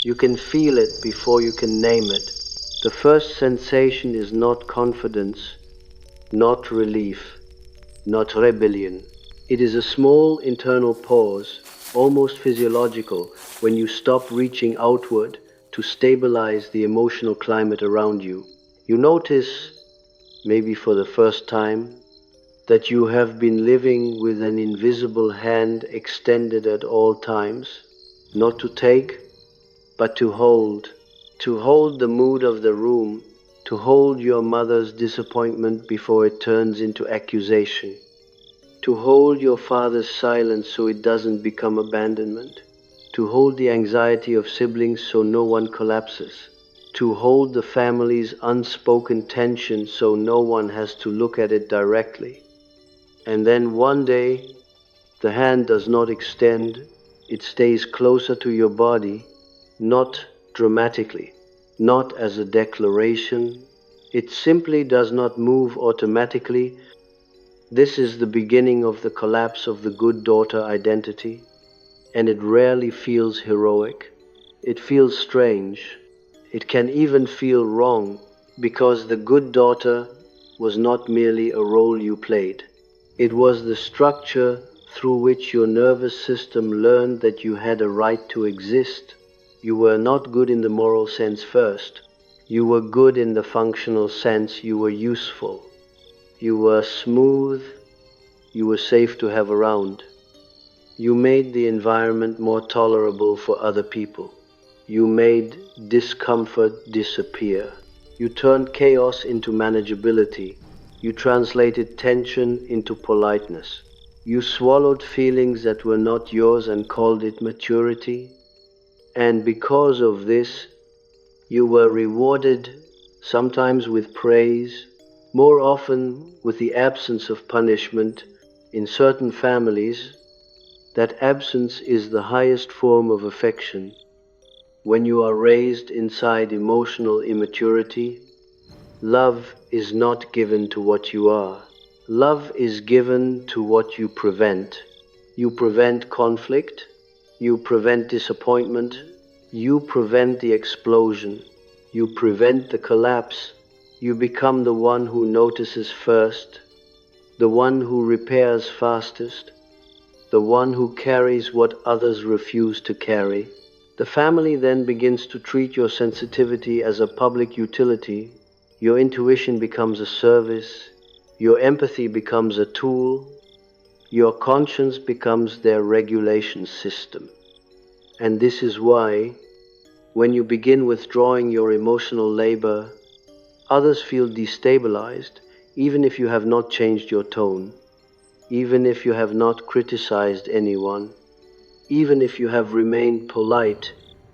You can feel it before you can name it. The first sensation is not confidence, not relief, not rebellion. It is a small internal pause, almost physiological, when you stop reaching outward to stabilize the emotional climate around you. You notice, maybe for the first time, that you have been living with an invisible hand extended at all times, not to take, but to hold the mood of the room, to hold your mother's disappointment before it turns into accusation, to hold your father's silence so it doesn't become abandonment, to hold the anxiety of siblings so no one collapses, to hold the family's unspoken tension so no one has to look at it directly. And then one day, the hand does not extend, it stays closer to your body, not dramatically, not as a declaration. It simply does not move automatically. This is the beginning of the collapse of the good daughter identity, and it rarely feels heroic. It feels strange. It can even feel wrong, because the good daughter was not merely a role you played. It was the structure through which your nervous system learned that you had a right to exist. You were not good in the moral sense first. You were good in the functional sense. You were useful. You were smooth. You were safe to have around. You made the environment more tolerable for other people. You made discomfort disappear. You turned chaos into manageability. You translated tension into politeness. You swallowed feelings that were not yours and called it maturity. And because of this, you were rewarded, sometimes with praise, more often with the absence of punishment. In certain families, that absence is the highest form of affection. When you are raised inside emotional immaturity, love is not given to what you are. Love is given to what you prevent. You prevent conflict. You prevent disappointment. You prevent the explosion. You prevent the collapse. You become the one who notices first, the one who repairs fastest, the one who carries what others refuse to carry. The family then begins to treat your sensitivity as a public utility. Your intuition becomes a service. Your empathy becomes a tool. Your conscience becomes their regulation system. And this is why, when you begin withdrawing your emotional labor, others feel destabilized, even if you have not changed your tone, even if you have not criticized anyone, even if you have remained polite.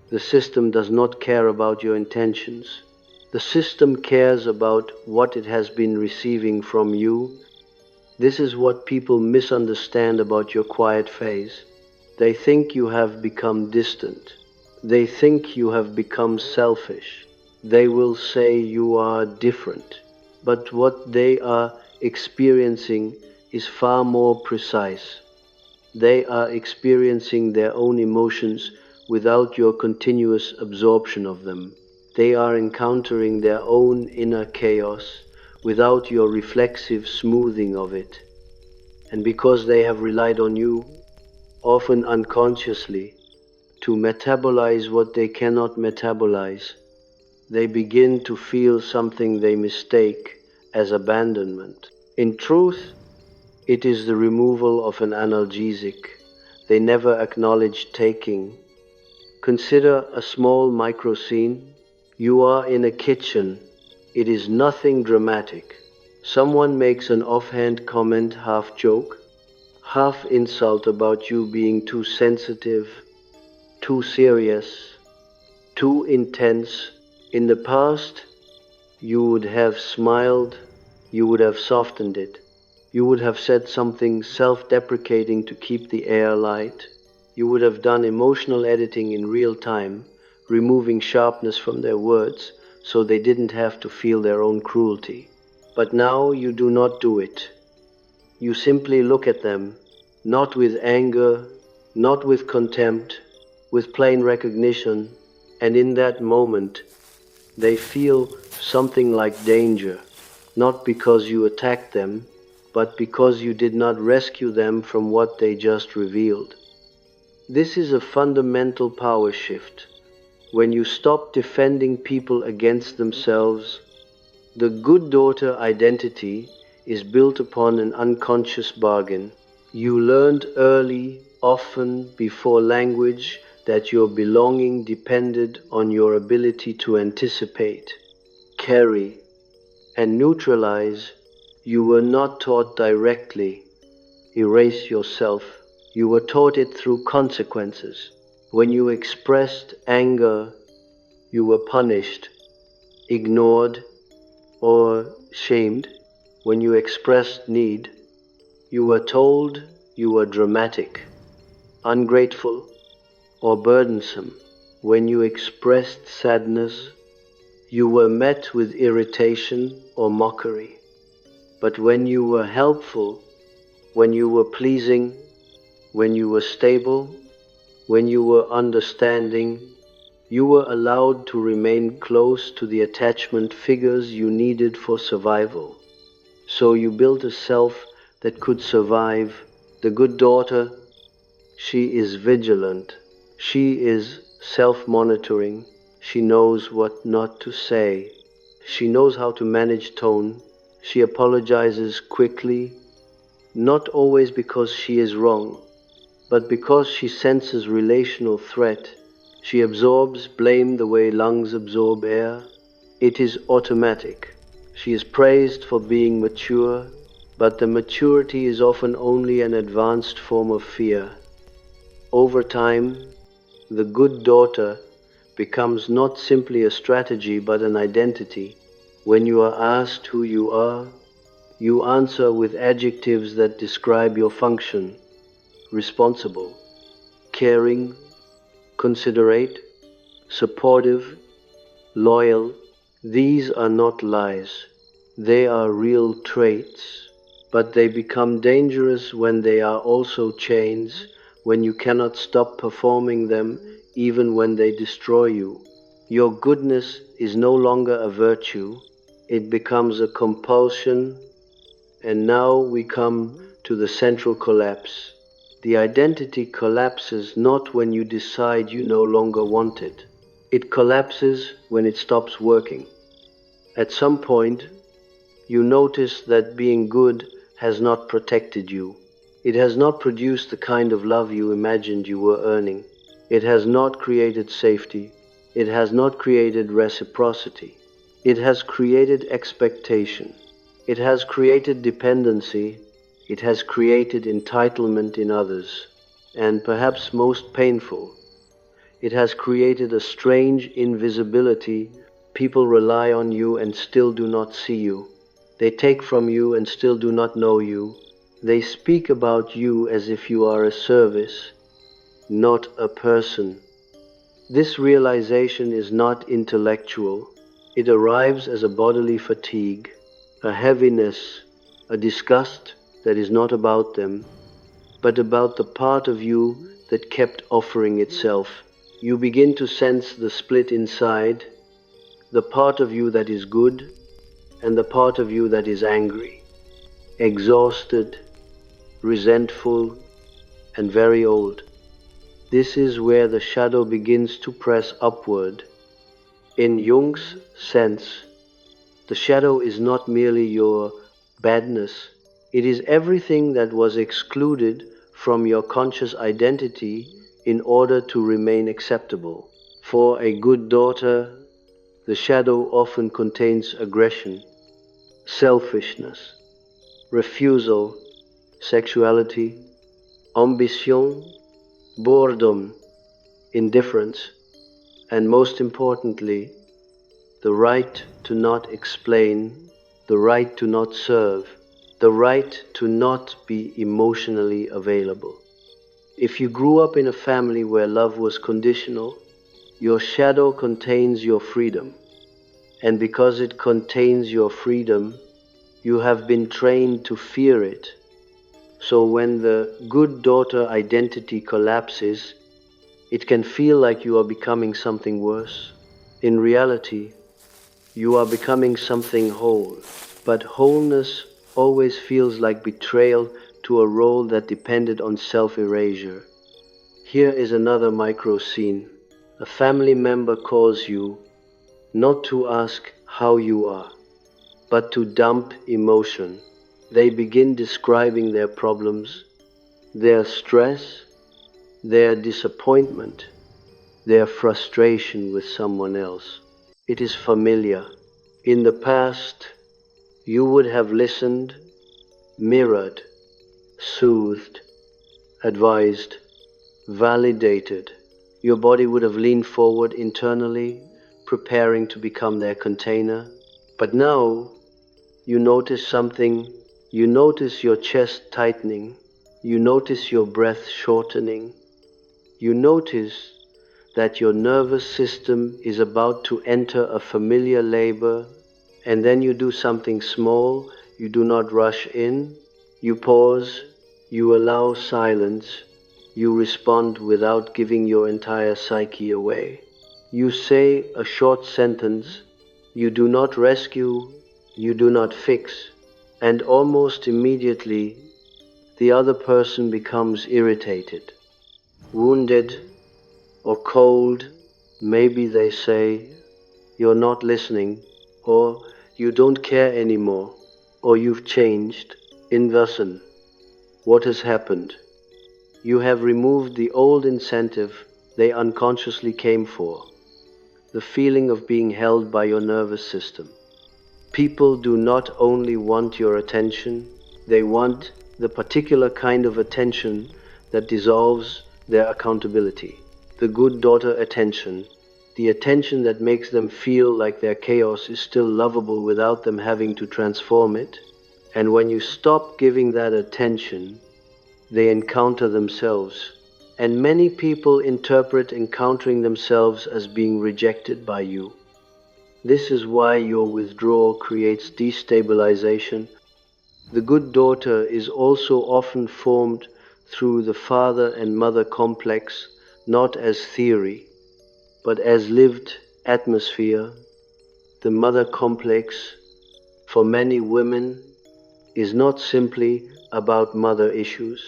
The system does not care about your intentions. The system cares about what it has been receiving from you. This is what people misunderstand about your quiet phase. They think you have become distant. They think you have become selfish. They will say you are different. But what they are experiencing is far more precise. They are experiencing their own emotions without your continuous absorption of them. They are encountering their own inner chaos without your reflexive smoothing of it. And because they have relied on you, often unconsciously, to metabolize what they cannot metabolize, they begin to feel something they mistake as abandonment. In truth, it is the removal of an analgesic. They never acknowledge taking. Consider a small micro scene. You are in a kitchen. It is nothing dramatic. Someone makes an offhand comment, half joke, half insult about you being too sensitive, too serious, too intense. In the past, you would have smiled, you would have softened it. You would have said something self-deprecating to keep the air light. You would have done emotional editing in real time, removing sharpness from their words so they didn't have to feel their own cruelty. But now you do not do it. You simply look at them, not with anger, not with contempt, with plain recognition, And in that moment, they feel something like danger, not because you attacked them, but because you did not rescue them from what they just revealed. This is a fundamental power shift. When you stop defending people against themselves, the good daughter identity is built upon an unconscious bargain. You learned early, often before language, that your belonging depended on your ability to anticipate, carry, and neutralize. You were not taught directly, erase yourself. You were taught it through consequences. When you expressed anger, you were punished, ignored, or shamed. When you expressed need, you were told you were dramatic, ungrateful, or burdensome. When you expressed sadness, you were met with irritation or mockery. But when you were helpful, when you were pleasing, when you were stable, when you were understanding, you were allowed to remain close to the attachment figures you needed for survival. So you built a self that could survive. The good daughter, she is vigilant. She is self-monitoring. She knows what not to say. She knows how to manage tone. She apologizes quickly, not always because she is wrong, but because she senses relational threat. She absorbs blame the way lungs absorb air. It is automatic. She is praised for being mature, but the maturity is often only an advanced form of fear. Over time, the good daughter becomes not simply a strategy but an identity. When you are asked who you are, you answer with adjectives that describe your function: responsible, caring, considerate, supportive, loyal. These are not lies. They are real traits, but they become dangerous when they are also chains, when you cannot stop performing them even when they destroy you. Your goodness is no longer a virtue, it becomes a compulsion. And now we come to the central collapse. The identity collapses not when you decide you no longer want it. It collapses when it stops working. At some point, you notice that being good has not protected you. It has not produced the kind of love you imagined you were earning. It has not created safety. It has not created reciprocity. It has created expectation. It has created dependency. It has created entitlement in others. And perhaps most painful, it has created a strange invisibility. People rely on you and still do not see you. They take from you and still do not know you. They speak about you as if you are a service, not a person. This realization is not intellectual. It arrives as a bodily fatigue, a heaviness, a disgust that is not about them, but about the part of you that kept offering itself. You begin to sense the split inside, the part of you that is good and the part of you that is angry, exhausted, resentful, and very old. This is where the shadow begins to press upward. In Jung's sense, the shadow is not merely your badness, it is everything that was excluded from your conscious identity in order to remain acceptable. For a good daughter, the shadow often contains aggression, selfishness, refusal, sexuality, ambition, boredom, indifference, and most importantly, the right to not explain, the right to not serve, the right to not be emotionally available. If you grew up in a family where love was conditional, your shadow contains your freedom. And because it contains your freedom, you have been trained to fear it. So when the good daughter identity collapses, It can feel like you are becoming something worse. In reality, you are becoming something whole. But wholeness always feels like betrayal to a role that depended on self-erasure. Here is another micro scene. A family member calls you, not to ask how you are, but to dump emotion. They begin describing their problems, their stress, their disappointment, their frustration with someone else. It is familiar. In the past, you would have listened, mirrored, soothed, advised, validated. Your body would have leaned forward internally, preparing to become their container. But now, you notice something. You notice your chest tightening. You notice your breath shortening. You notice that your nervous system is about to enter a familiar labor, and then you do something small. You do not rush in. You pause. You allow silence. You respond without giving your entire psyche away. You say a short sentence. You do not rescue. You do not fix. And almost immediately, the other person becomes irritated, wounded, or cold. Maybe they say, "You're not listening," or "You don't care anymore," or "You've changed." Inversion. What has happened? You have removed the old incentive they unconsciously came for, the feeling of being held by your nervous system. People do not only want your attention, they want the particular kind of attention that dissolves their accountability. The good daughter attention, the attention that makes them feel like their chaos is still lovable without them having to transform it. And when you stop giving that attention, they encounter themselves. And many people interpret encountering themselves as being rejected by you. This is why your withdrawal creates destabilization. The good daughter is also often formed through the father and mother complex, not as theory, but as lived atmosphere. The mother complex, for many women, is not simply about mother issues.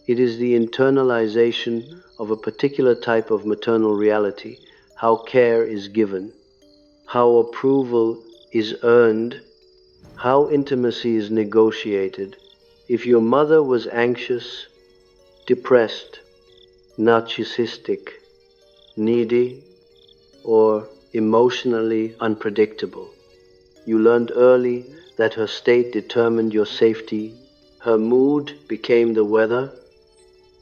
It is the internalization of a particular type of maternal reality, how care is given, how approval is earned, how intimacy is negotiated. If your mother was anxious, depressed, narcissistic, needy, or emotionally unpredictable, you learned early that her state determined your safety. Her mood became the weather.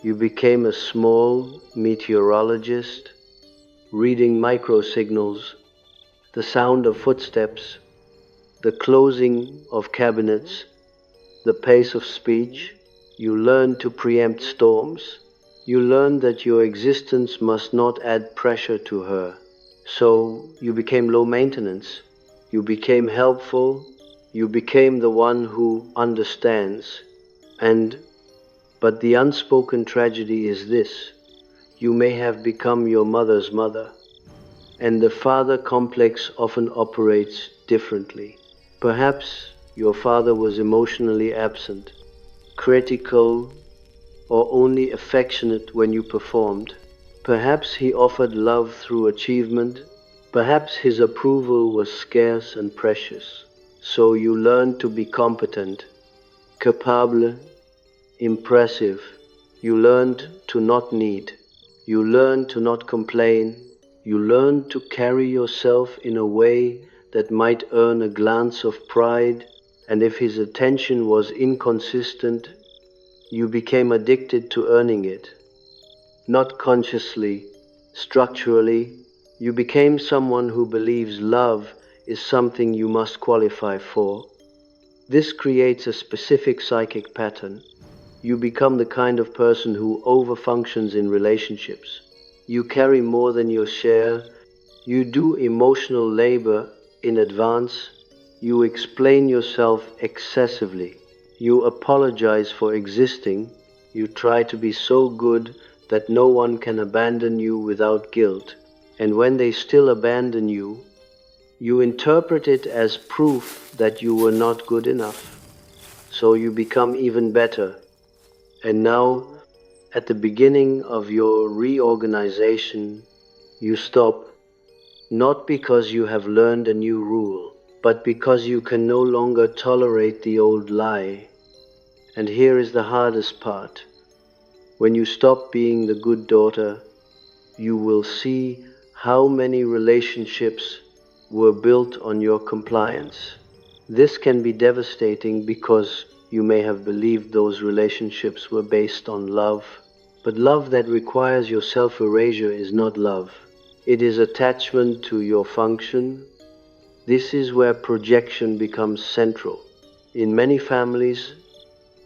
You became a small meteorologist, reading microsignals, the sound of footsteps, the closing of cabinets, the pace of speech. You learned to preempt storms. You learned that your existence must not add pressure to her. So you became low maintenance. You became helpful. You became the one who understands. But the unspoken tragedy is this: you may have become your mother's mother, and the father complex often operates differently. Perhaps your father was emotionally absent, critical, or only affectionate when you performed. Perhaps he offered love through achievement. Perhaps his approval was scarce and precious. So you learned to be competent, capable, impressive. You learned to not need. You learned to not complain. You learned to carry yourself in a way that might earn a glance of pride. And if his attention was inconsistent, you became addicted to earning it. Not consciously, structurally, you became someone who believes love is something you must qualify for. This creates a specific psychic pattern. You become the kind of person who overfunctions in relationships. You carry more than your share. You do emotional labor in advance. You explain yourself excessively. You apologize for existing. You try to be so good that no one can abandon you without guilt, and when they still abandon you, you interpret it as proof that you were not good enough. So you become even better. And now, at the beginning of your reorganization, you stop, not because you have learned a new rule, but because you can no longer tolerate the old lie. And here is the hardest part. When you stop being the good daughter, you will see how many relationships were built on your compliance. This can be devastating because you may have believed those relationships were based on love, but love that requires your self-erasure is not love. It is attachment to your function. This is where projection becomes central. In many families,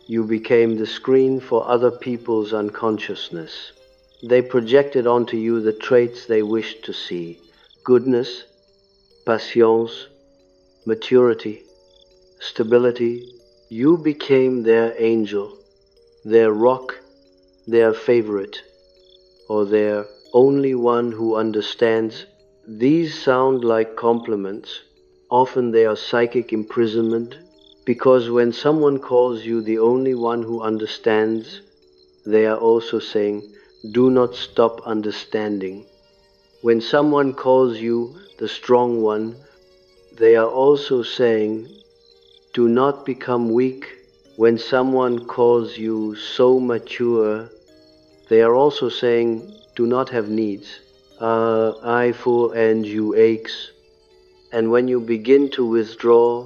you became the screen for other people's unconsciousness. They projected onto you the traits they wished to see: goodness, patience, maturity, stability. You became their angel, their rock, their favorite, or their only one who understands. These sound like compliments. Often they are psychic imprisonment, because when someone calls you the only one who understands, they are also saying, do not stop understanding. When someone calls you the strong one, they are also saying, do not become weak. When someone calls you so mature, they are also saying, do not have needs. I full and you aches. And when you begin to withdraw,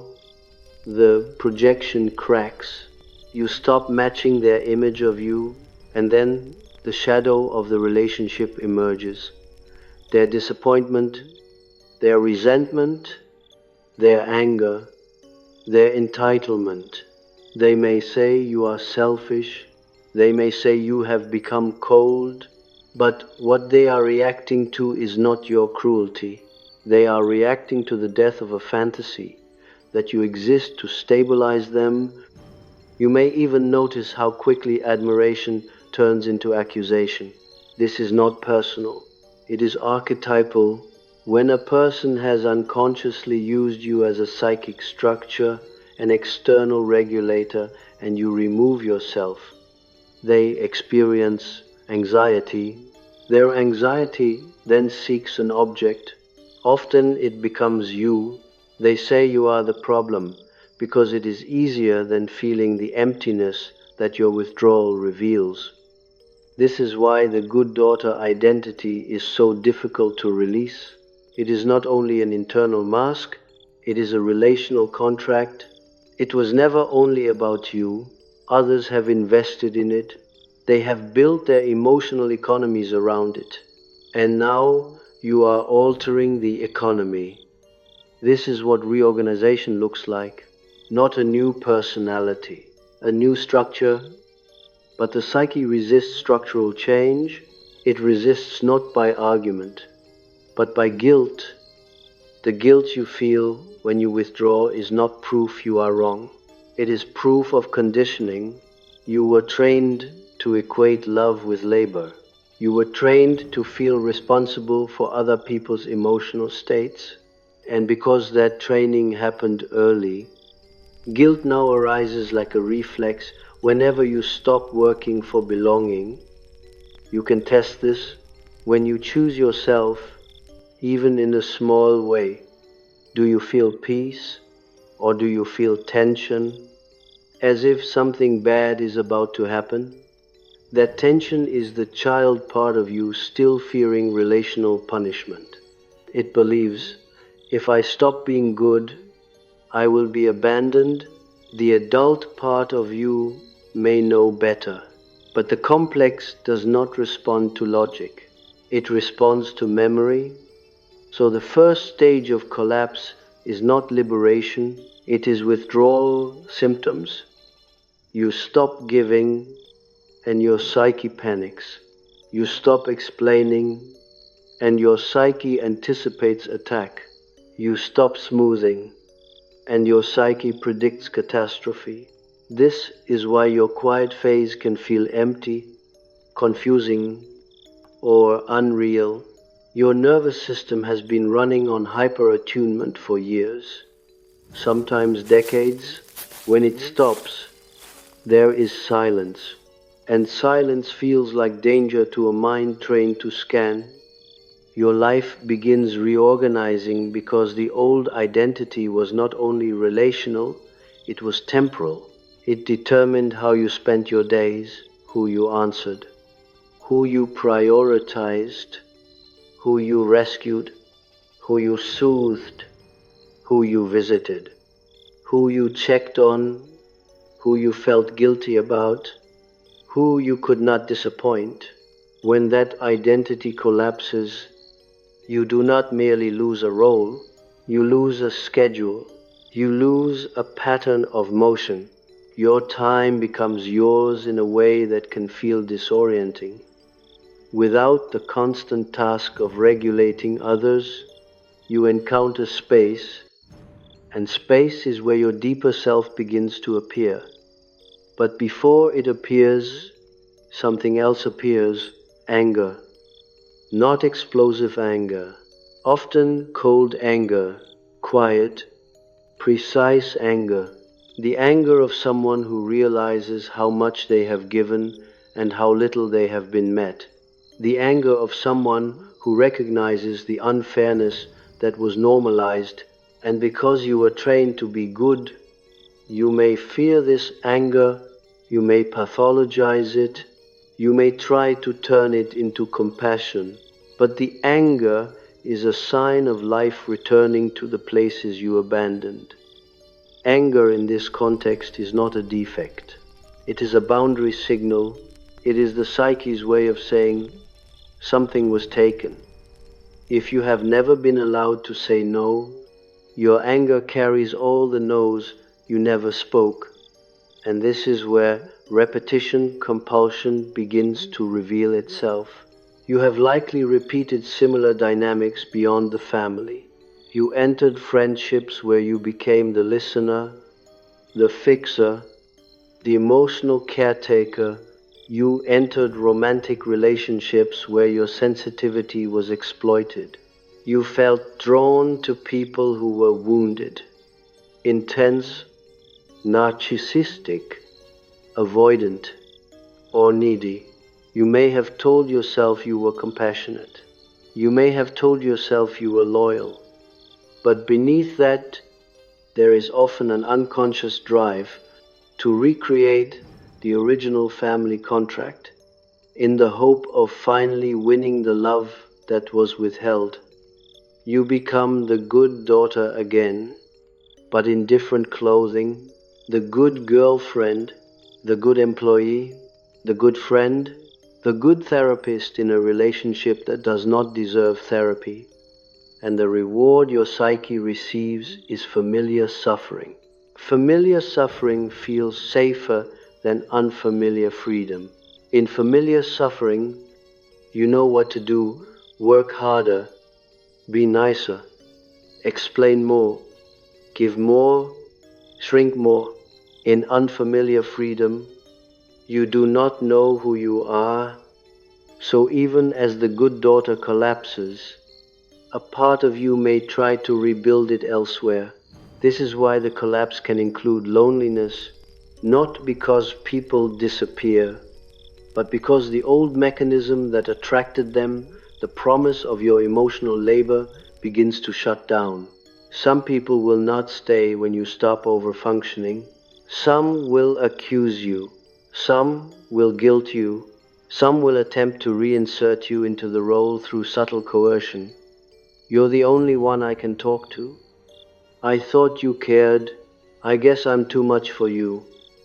the projection cracks. You stop matching their image of you, and then the shadow of the relationship emerges. Their disappointment, their resentment, their anger, their entitlement. They may say you are selfish, they may say you have become cold, but what they are reacting to is not your cruelty. They are reacting to the death of a fantasy, that you exist to stabilize them. You may even notice how quickly admiration turns into accusation. This is not personal, it is archetypal. When a person has unconsciously used you as a psychic structure, an external regulator, and you remove yourself, they experience anxiety. Their anxiety then seeks an object. Often it becomes you. They say you are the problem because it is easier than feeling the emptiness that your withdrawal reveals. This is why the good daughter identity is so difficult to release. It is not only an internal mask, it is a relational contract. It was never only about you. Others have invested in it. They have built their emotional economies around it. And now you are altering the economy. This is what reorganization looks like. Not a new personality, a new structure, but the psyche resists structural change. It resists not by argument, but by guilt. The guilt you feel when you withdraw is not proof you are wrong. It is proof of conditioning. You were trained to equate love with labor. You were trained to feel responsible for other people's emotional states. And because that training happened early, guilt now arises like a reflex whenever you stop working for belonging. You can test this when you choose yourself, even in a small way. Do you feel peace, or do you feel tension, as if something bad is about to happen? That tension is the child part of you still fearing relational punishment. It believes, if I stop being good, I will be abandoned. The adult part of you may know better, but the complex does not respond to logic. It responds to memory. So the first stage of collapse is not liberation, it is withdrawal symptoms. You stop giving and your psyche panics. You stop explaining and your psyche anticipates attack. You stop smoothing and your psyche predicts catastrophe. This is why your quiet phase can feel empty. confusing, or unreal, your nervous system has been running on hyper-attunement for years, sometimes decades. When it stops, there is silence, and silence feels like danger to a mind trained to scan. Your life begins reorganizing because the old identity was not only relational, it was temporal. It determined how you spent your days, who you answered, who you prioritized, who you rescued, who you soothed, who you visited, who you checked on, who you felt guilty about, who you could not disappoint. When that identity collapses, you do not merely lose a role, you lose a schedule, you lose a pattern of motion. Your time becomes yours in a way that can feel disorienting. Without the constant task of regulating others, you encounter space, and space is where your deeper self begins to appear. But before it appears, something else appears: anger. Not explosive anger, often cold anger, quiet, precise anger. The anger of someone who realizes how much they have given and how little they have been met. The anger of someone who recognizes the unfairness that was normalized, and because you were trained to be good, you may fear this anger, you may pathologize it, you may try to turn it into compassion, but the anger is a sign of life returning to the places you abandoned. Anger in this context is not a defect. It is a boundary signal. It is the psyche's way of saying something was taken. If you have never been allowed to say no, your anger carries all the no's you never spoke. And this is where repetition compulsion begins to reveal itself. You have likely repeated similar dynamics beyond the family. You entered friendships where you became the listener, the fixer, the emotional caretaker. You entered romantic relationships where your sensitivity was exploited. You felt drawn to people who were wounded, intense, narcissistic, avoidant, or needy. You may have told yourself you were compassionate. You may have told yourself you were loyal. But beneath that, there is often an unconscious drive to recreate the original family contract in the hope of finally winning the love that was withheld. You become the good daughter again, but in different clothing, the good girlfriend, the good employee, the good friend, the good therapist in a relationship that does not deserve therapy. And the reward your psyche receives is familiar suffering. Familiar suffering feels safer than unfamiliar freedom. In familiar suffering, you know what to do: work harder, be nicer, explain more, give more, shrink more. In unfamiliar freedom, you do not know who you are, so even as the good daughter collapses, a part of you may try to rebuild it elsewhere. This is why the collapse can include loneliness, not because people disappear, but because the old mechanism that attracted them, the promise of your emotional labor, begins to shut down. Some people will not stay when you stop overfunctioning. Some will accuse you. Some will guilt you. Some will attempt to reinsert you into the role through subtle coercion. You're the only one I can talk to. I thought you cared. I guess I'm too much for you.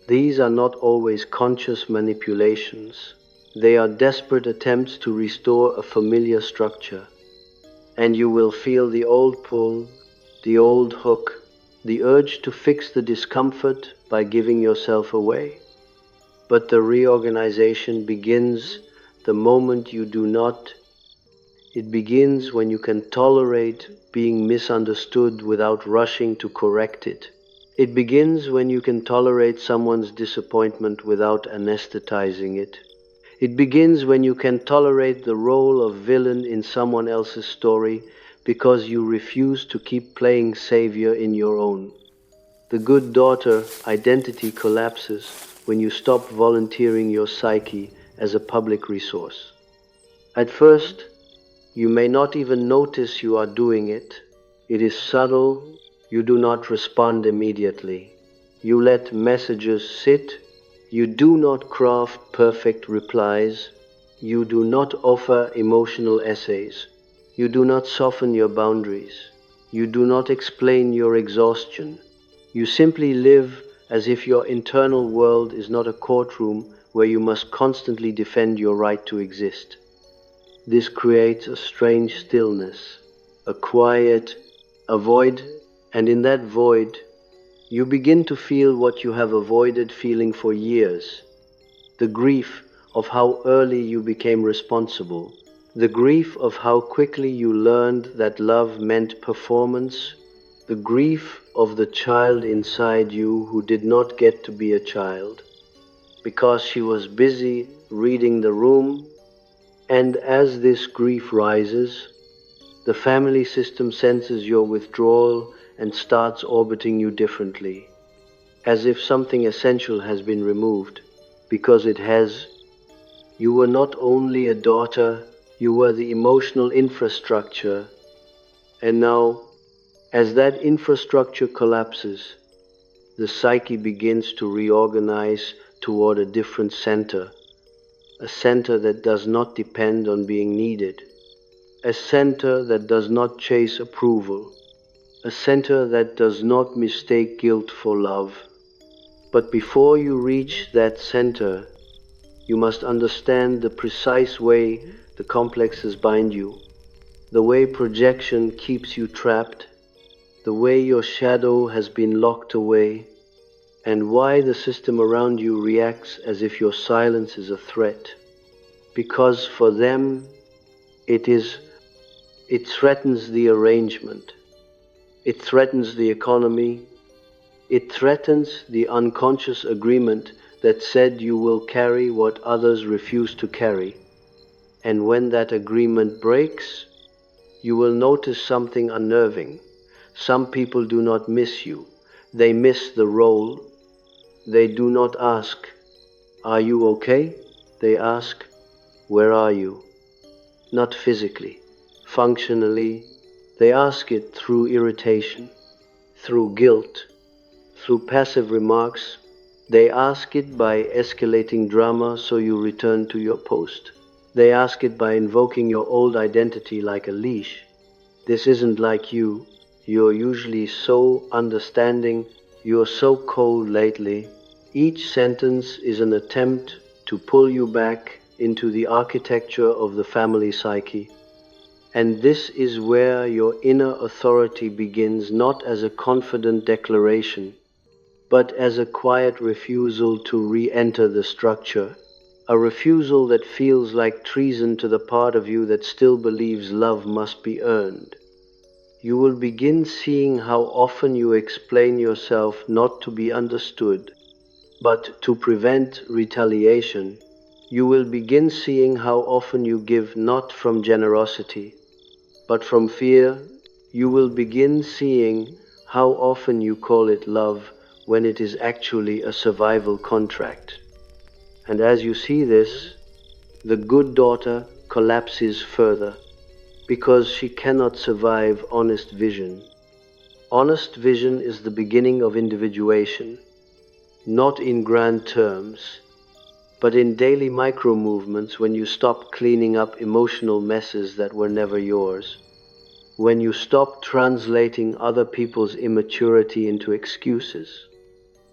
These are not always conscious manipulations. They are desperate attempts to restore a familiar structure. And you will feel the old pull, the old hook, the urge to fix the discomfort by giving yourself away. But the reorganization begins the moment you do not. It begins when you can tolerate being misunderstood without rushing to correct it. It begins when you can tolerate someone's disappointment without anesthetizing it. It begins when you can tolerate the role of villain in someone else's story because you refuse to keep playing savior in your own. The good daughter identity collapses when you stop volunteering your psyche as a public resource. At first, you may not even notice you are doing it. It is subtle. You do not respond immediately. You let messages sit. You do not craft perfect replies. You do not offer emotional essays. You do not soften your boundaries. You do not explain your exhaustion. You simply live as if your internal world is not a courtroom where you must constantly defend your right to exist. This creates a strange stillness, a quiet, a void, and in that void, you begin to feel what you have avoided feeling for years. The grief of how early you became responsible. The grief of how quickly you learned that love meant performance. The grief of the child inside you who did not get to be a child because she was busy reading the room. And as this grief rises, the family system senses your withdrawal and starts orbiting you differently, as if something essential has been removed, because it has. You were not only a daughter, you were the emotional infrastructure. And now, as that infrastructure collapses, the psyche begins to reorganize toward a different center, a center that does not depend on being needed, a center that does not chase approval, a center that does not mistake guilt for love. But before you reach that center, you must understand the precise way the complexes bind you, the way projection keeps you trapped, the way your shadow has been locked away, and why the system around you reacts as if your silence is a threat. Because for them, it threatens the arrangement. It threatens the economy. It threatens the unconscious agreement that said you will carry what others refuse to carry. And when that agreement breaks, you will notice something unnerving. Some people do not miss you. They miss the role. They do not ask, "Are you okay?" They ask, "Where are you?" Not physically, functionally. They ask it through irritation, through guilt, through passive remarks. They ask it by escalating drama so you return to your post. They ask it by invoking your old identity like a leash. This isn't like you. You're usually so understanding. You're so cold lately. Each sentence is an attempt to pull you back into the architecture of the family psyche. And this is where your inner authority begins, not as a confident declaration, but as a quiet refusal to re-enter the structure. A refusal that feels like treason to the part of you that still believes love must be earned. You will begin seeing how often you explain yourself not to be understood, but to prevent retaliation. You will begin seeing how often you give not from generosity, but from fear. You will begin seeing how often you call it love when it is actually a survival contract. And as you see this, the good daughter collapses further because she cannot survive honest vision. Honest vision is the beginning of individuation, not in grand terms, but in daily micro-movements when you stop cleaning up emotional messes that were never yours, when you stop translating other people's immaturity into excuses,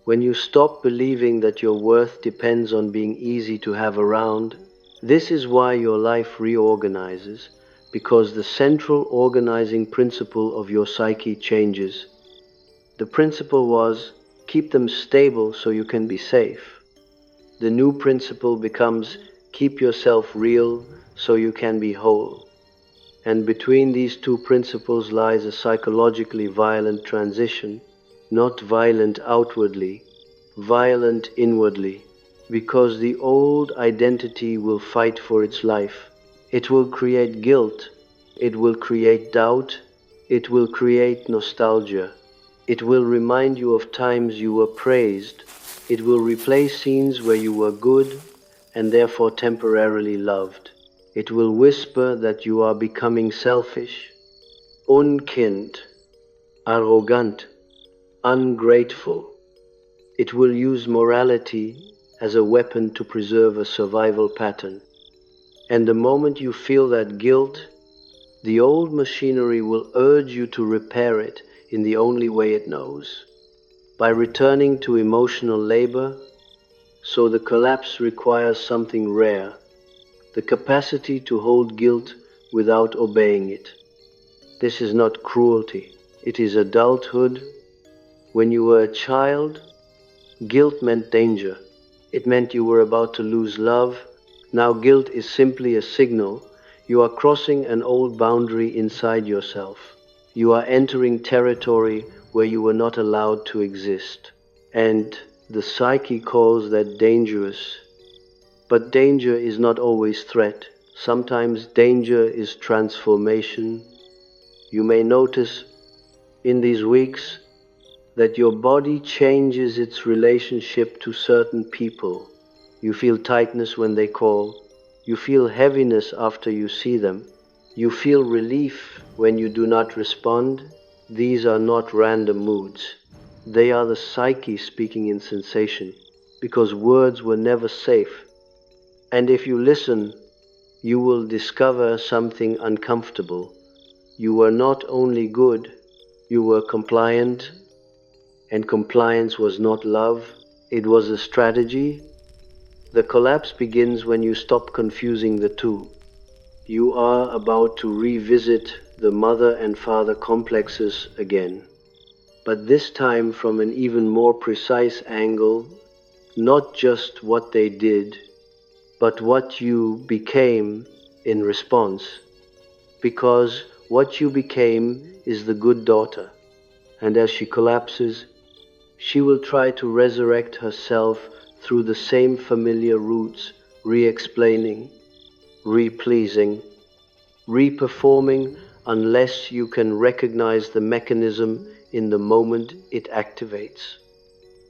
when you stop believing that your worth depends on being easy to have around. This is why your life reorganizes, because the central organizing principle of your psyche changes. The principle was, keep them stable so you can be safe. The new principle becomes, keep yourself real so you can be whole. And between these two principles lies a psychologically violent transition, not violent outwardly, violent inwardly. because the old identity will fight for its life. It will create guilt, it will create doubt, it will create nostalgia. It will remind you of times you were praised. It will replay scenes where you were good and therefore temporarily loved. It will whisper that you are becoming selfish, unkind, arrogant, ungrateful. It will use morality as a weapon to preserve a survival pattern. And the moment you feel that guilt, the old machinery will urge you to repair it in the only way it knows, by returning to emotional labor. So the collapse requires something rare, the capacity to hold guilt without obeying it. This is not cruelty, it is adulthood. When you were a child, guilt meant danger. It meant you were about to lose love. Now guilt is simply a signal. You are crossing an old boundary inside yourself. You are entering territory where you were not allowed to exist. And the psyche calls that dangerous. But danger is not always threat. Sometimes danger is transformation. You may notice in these weeks that your body changes its relationship to certain people. You feel tightness when they call. You feel heaviness after you see them. You feel relief when you do not respond. These are not random moods. They are the psyche speaking in sensation, because words were never safe. And if you listen, you will discover something uncomfortable. You were not only good, you were compliant, and compliance was not love, it was a strategy. The collapse begins when you stop confusing the two. You are about to revisit the mother and father complexes again, but this time from an even more precise angle, not just what they did, but what you became in response. Because what you became is the good daughter, and as she collapses, she will try to resurrect herself through the same familiar routes, re-explaining, re-pleasing, re-performing, unless you can recognize the mechanism in the moment it activates,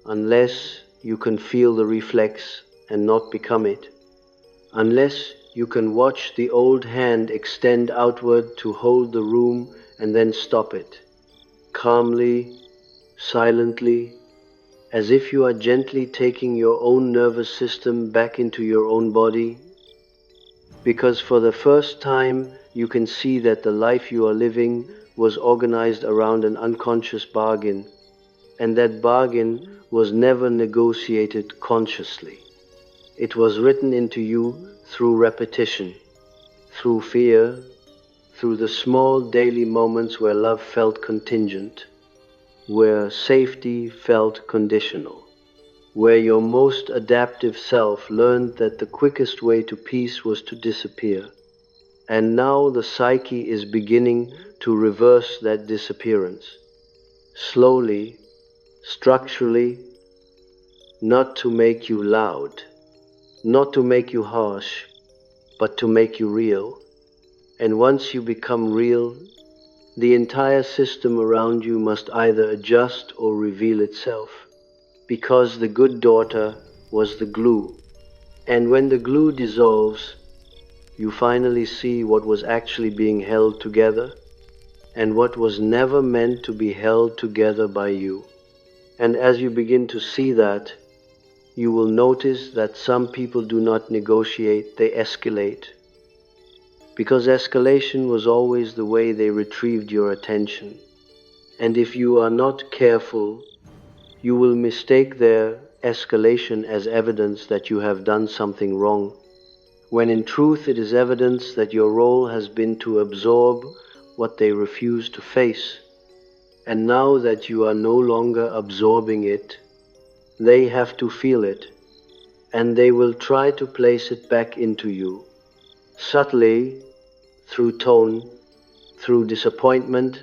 unless you can feel the reflex and not become it, unless you can watch the old hand extend outward to hold the room and then stop it, calmly, silently, as if you are gently taking your own nervous system back into your own body, because for the first time you can see that the life you are living was organized around an unconscious bargain, and that bargain was never negotiated consciously. It was written into you through repetition, through fear, through the small daily moments where love felt contingent, where safety felt conditional, where your most adaptive self learned that the quickest way to peace was to disappear. And now the psyche is beginning to reverse that disappearance. Slowly, structurally, not to make you loud, not to make you harsh, but to make you real. And once you become real, the entire system around you must either adjust or reveal itself, because the good daughter was the glue. And when the glue dissolves, you finally see what was actually being held together and what was never meant to be held together by you. And as you begin to see that, you will notice that some people do not negotiate, they escalate. Because escalation was always the way they retrieved your attention. And if you are not careful, you will mistake their escalation as evidence that you have done something wrong, when in truth it is evidence that your role has been to absorb what they refuse to face. And now that you are no longer absorbing it, they have to feel it, and they will try to place it back into you, subtly, through tone, through disappointment,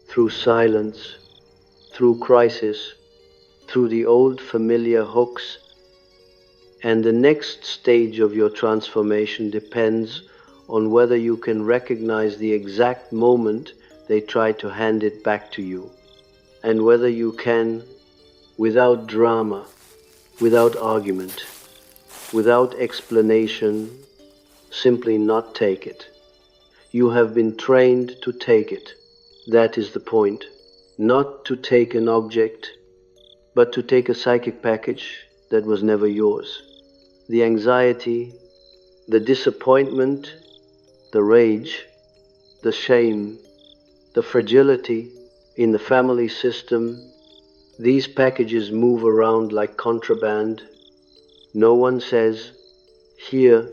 through silence, through crisis, through the old familiar hooks. And the next stage of your transformation depends on whether you can recognize the exact moment they try to hand it back to you, and whether you can, without drama, without argument, without explanation, simply not take it. You have been trained to take it. That is the point. Not to take an object, but to take a psychic package that was never yours. The anxiety, the disappointment, the rage, the shame, the fragility in the family system, these packages move around like contraband. No one says, "Here,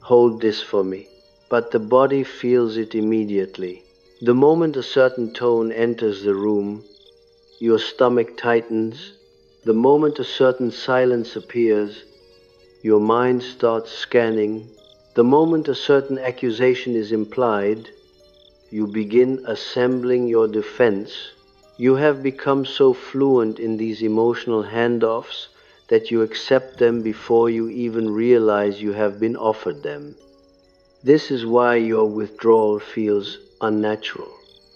hold this for me." But the body feels it immediately. The moment a certain tone enters the room, your stomach tightens. The moment a certain silence appears, your mind starts scanning. The moment a certain accusation is implied, you begin assembling your defense. You have become so fluent in these emotional handoffs that you accept them before you even realize you have been offered them. This is why your withdrawal feels unnatural.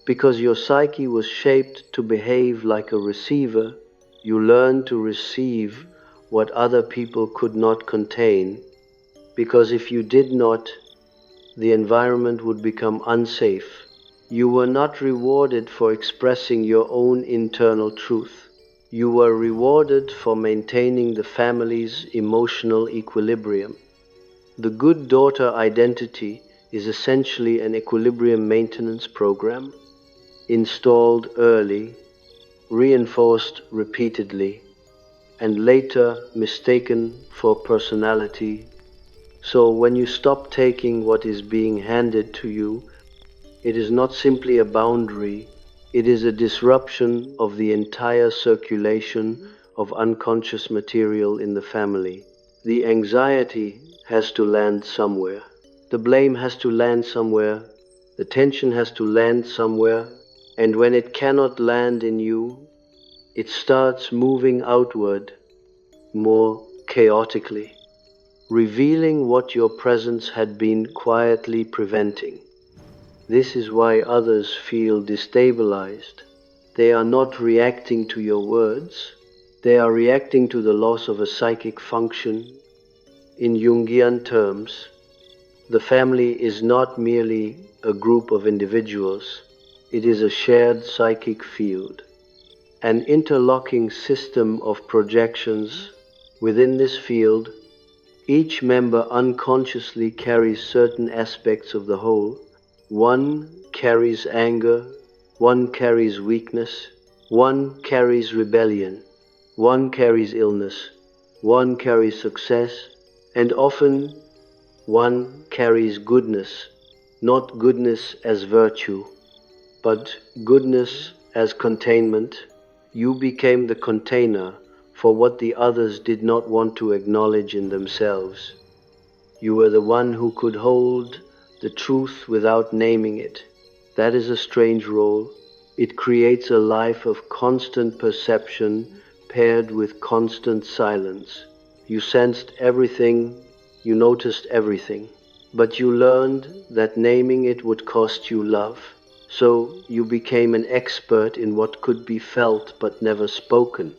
Because your psyche was shaped to behave like a receiver, you learn to receive what other people could not contain, because if you did not, the environment would become unsafe. You were not rewarded for expressing your own internal truth. You were rewarded for maintaining the family's emotional equilibrium. The good daughter identity is essentially an equilibrium maintenance program, installed early, reinforced repeatedly, and later mistaken for personality. So when you stop taking what is being handed to you, it is not simply a boundary, it is a disruption of the entire circulation of unconscious material in the family. The anxiety has to land somewhere. The blame has to land somewhere. The tension has to land somewhere. And when it cannot land in you, it starts moving outward more chaotically, revealing what your presence had been quietly preventing. This is why others feel destabilized. They are not reacting to your words. They are reacting to the loss of a psychic function. In Jungian terms, the family is not merely a group of individuals. It is a shared psychic field, an interlocking system of projections. Within this field, each member unconsciously carries certain aspects of the whole. One carries anger, one carries weakness, one carries rebellion, one carries illness, one carries success, and often one carries goodness, not goodness as virtue, but goodness as containment. You became the container for what the others did not want to acknowledge in themselves. You were the one who could hold the truth without naming it. That is a strange role. It creates a life of constant perception paired with constant silence. You sensed everything, you noticed everything, but you learned that naming it would cost you love. So you became an expert in what could be felt but never spoken.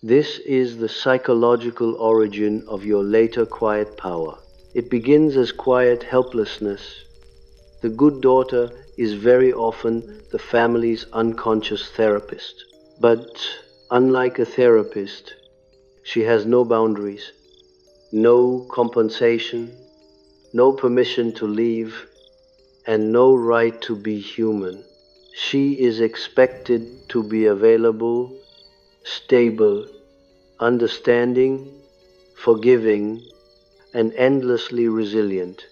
This is the psychological origin of your later quiet power. It begins as quiet helplessness. The good daughter is very often the family's unconscious therapist. But unlike a therapist, she has no boundaries, no compensation, no permission to leave, and no right to be human. She is expected to be available, stable, understanding, forgiving, and endlessly resilient.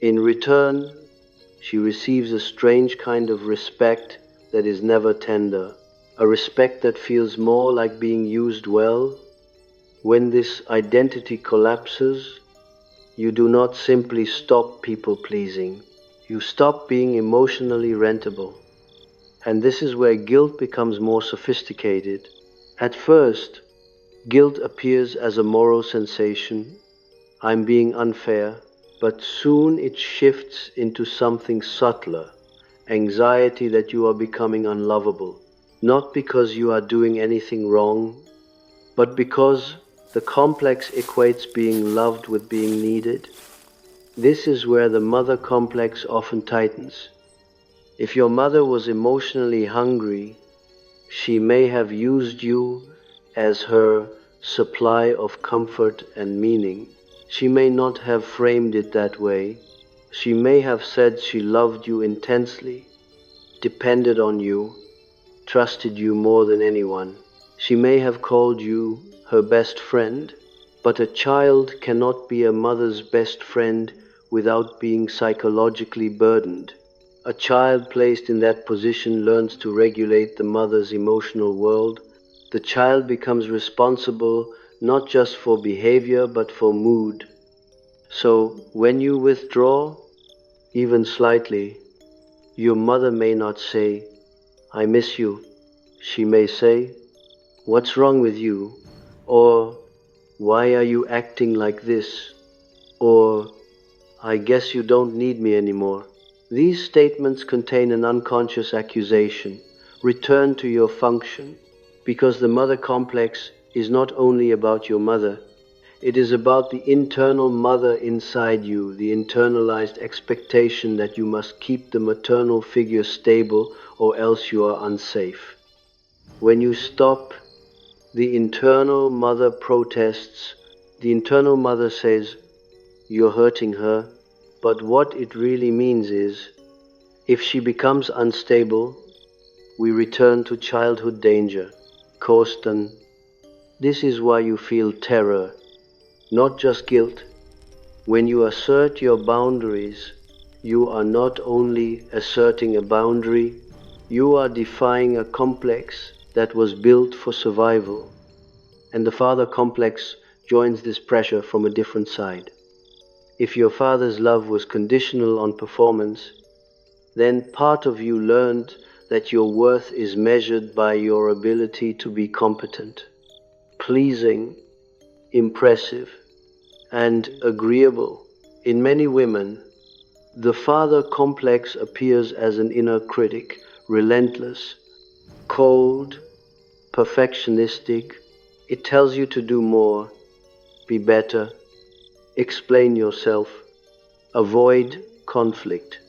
In return, she receives a strange kind of respect that is never tender, a respect that feels more like being used well. When this identity collapses, you do not simply stop people-pleasing. You stop being emotionally rentable. And this is where guilt becomes more sophisticated. At first, Guilt appears as a moral sensation. I'm being unfair, but soon it shifts into something subtler, anxiety that you are becoming unlovable, not because you are doing anything wrong, but because the complex equates being loved with being needed. This is where the mother complex often tightens. If your mother was emotionally hungry, she may have used you as her supply of comfort and meaning. She may not have framed it that way. She may have said she loved you intensely, depended on you, trusted you more than anyone. She may have called you her best friend, but a child cannot be a mother's best friend without being psychologically burdened. A child placed in that position learns to regulate the mother's emotional world. The child becomes responsible not just for behavior but for mood. So when you withdraw, even slightly, your mother may not say, "I miss you." She may say, "What's wrong with you?" Or, "Why are you acting like this?" Or, "I guess you don't need me anymore." These statements contain an unconscious accusation. Return to your function, because the mother complex is not only about your mother, it is about the internal mother inside you, the internalized expectation that you must keep the maternal figure stable or else you are unsafe. When you stop, the internal mother protests. The internal mother says, "You're hurting her." But what it really means is, if she becomes unstable, we return to childhood danger. Korsten, this is why you feel terror, not just guilt. When you assert your boundaries, you are not only asserting a boundary, you are defying a complex that was built for survival. And the father complex joins this pressure from a different side. If your father's love was conditional on performance, then part of you learned that your worth is measured by your ability to be competent, pleasing, impressive, and agreeable. In many women, the father complex appears as an inner critic, relentless, cold, perfectionistic. It tells you to do more, be better, explain yourself, avoid conflict,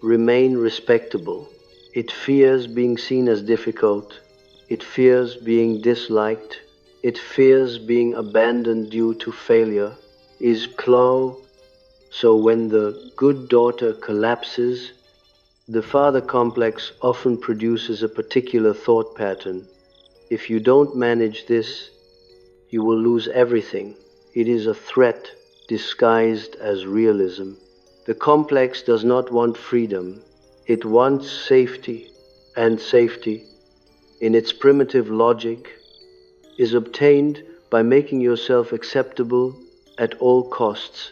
remain respectable. It fears being seen as difficult. It fears being disliked. It fears being abandoned due to failure. Is clo. So when the good daughter collapses, the father complex often produces a particular thought pattern. If you don't manage this, you will lose everything. It is a threat disguised as realism. The complex does not want freedom. It wants safety, and safety, in its primitive logic, is obtained by making yourself acceptable at all costs.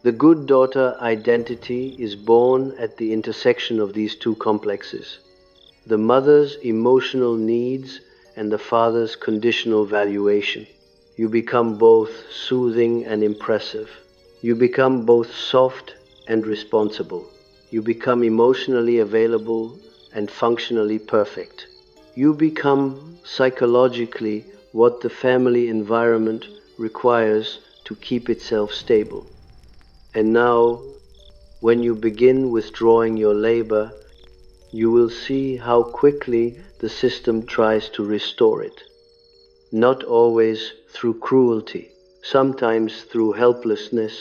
The good daughter identity is born at the intersection of these two complexes: the mother's emotional needs and the father's conditional valuation. You become both soothing and impressive. You become both soft and responsible. You become emotionally available and functionally perfect. You become psychologically what the family environment requires to keep itself stable. And now, when you begin withdrawing your labor, you will see how quickly the system tries to restore it. Not always through cruelty, sometimes through helplessness.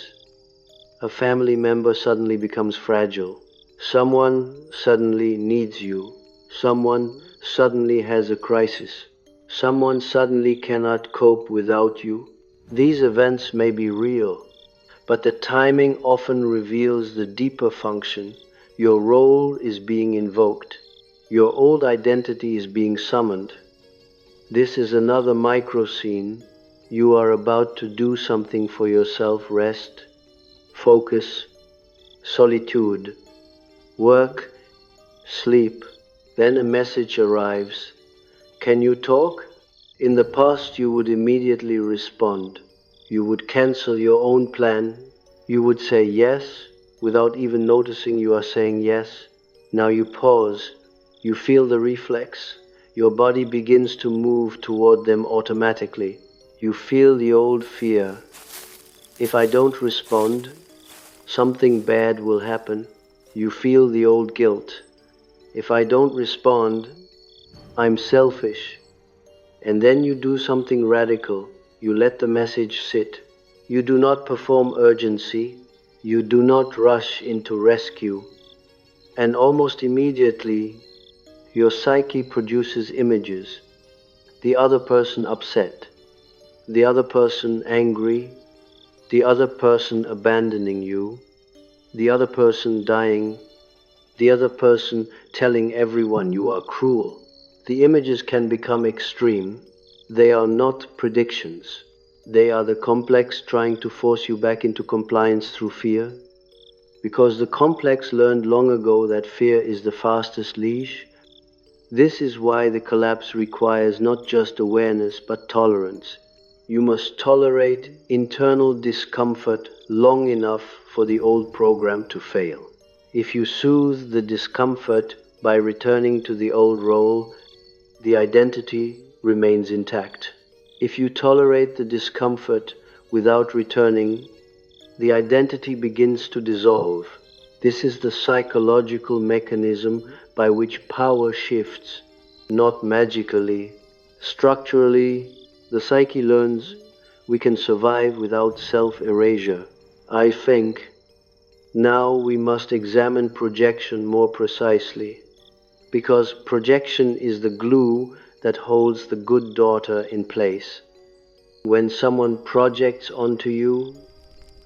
A family member suddenly becomes fragile. Someone suddenly needs you. Someone suddenly has a crisis. Someone suddenly cannot cope without you. These events may be real, but the timing often reveals the deeper function. Your role is being invoked. Your old identity is being summoned. This is another micro scene. You are about to do something for yourself: rest, focus, solitude, work, sleep. Then a message arrives. Can you talk? In the past, you would immediately respond. You would cancel your own plan. You would say yes without even noticing you are saying yes. Now you pause. You feel the reflex. Your body begins to move toward them automatically. You feel the old fear. If I don't respond, something bad will happen. You feel the old guilt. If I don't respond, I'm selfish. And then you do something radical. You let the message sit. You do not perform urgency. You do not rush into rescue. And almost immediately, your psyche produces images. The other person upset. The other person angry. The other person abandoning you. The other person dying. The other person telling everyone you are cruel. The images can become extreme. They are not predictions. They are the complex trying to force you back into compliance through fear. Because the complex learned long ago that fear is the fastest leash. This is why the collapse requires not just awareness but tolerance. You must tolerate internal discomfort long enough for the old program to fail. If you soothe the discomfort by returning to the old role, the identity remains intact. If you tolerate the discomfort without returning, the identity begins to dissolve. This is the psychological mechanism by which power shifts, not magically. Structurally, the psyche learns we can survive without self-erasure. I think now we must examine projection more precisely, because projection is the glue that holds the good daughter in place. When someone projects onto you,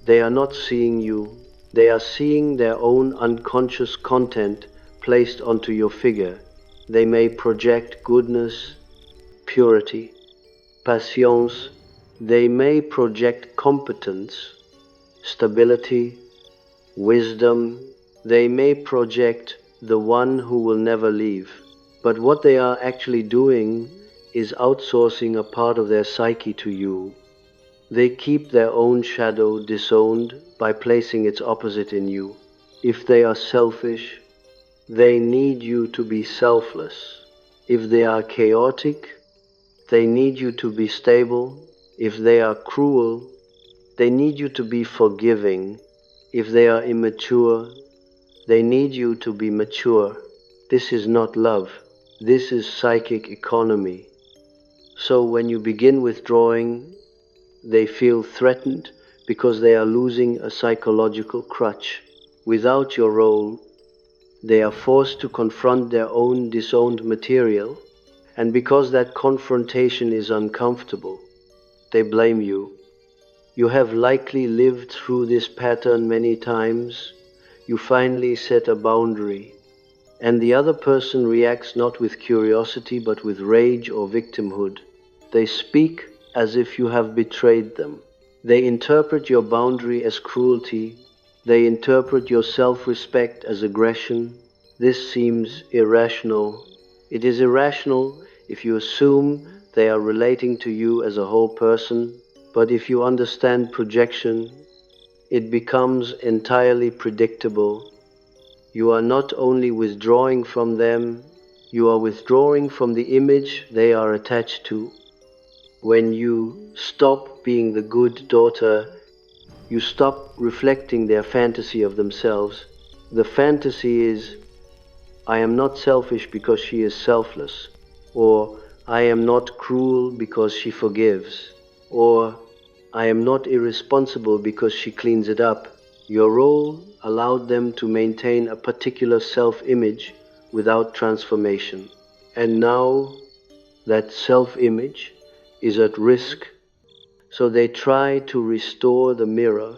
they are not seeing you, they are seeing their own unconscious content placed onto your figure. They may project goodness, purity, patience. They may project competence, stability, wisdom. They may project the one who will never leave. But what they are actually doing is outsourcing a part of their psyche to you. They keep their own shadow disowned by placing its opposite in you. If they are selfish, they need you to be selfless. If they are chaotic, they need you to be stable. If they are cruel, they need you to be forgiving. If they are immature, they need you to be mature. This is not love. This is psychic economy. So when you begin withdrawing, they feel threatened because they are losing a psychological crutch. Without your role, they are forced to confront their own disowned material, and because that confrontation is uncomfortable, they blame you. You have likely lived through this pattern many times. You finally set a boundary, and the other person reacts not with curiosity but with rage or victimhood. They speak as if you have betrayed them. They interpret your boundary as cruelty. They interpret your self-respect as aggression. This seems irrational. It is irrational if you assume they are relating to you as a whole person, but if you understand projection, it becomes entirely predictable. You are not only withdrawing from them, you are withdrawing from the image they are attached to. When you stop being the good daughter, you stop reflecting their fantasy of themselves. The fantasy is, I am not selfish because she is selfless, or I am not cruel because she forgives, or I am not irresponsible because she cleans it up. Your role allowed them to maintain a particular self-image without transformation. And now that self-image is at risk, so they try to restore the mirror.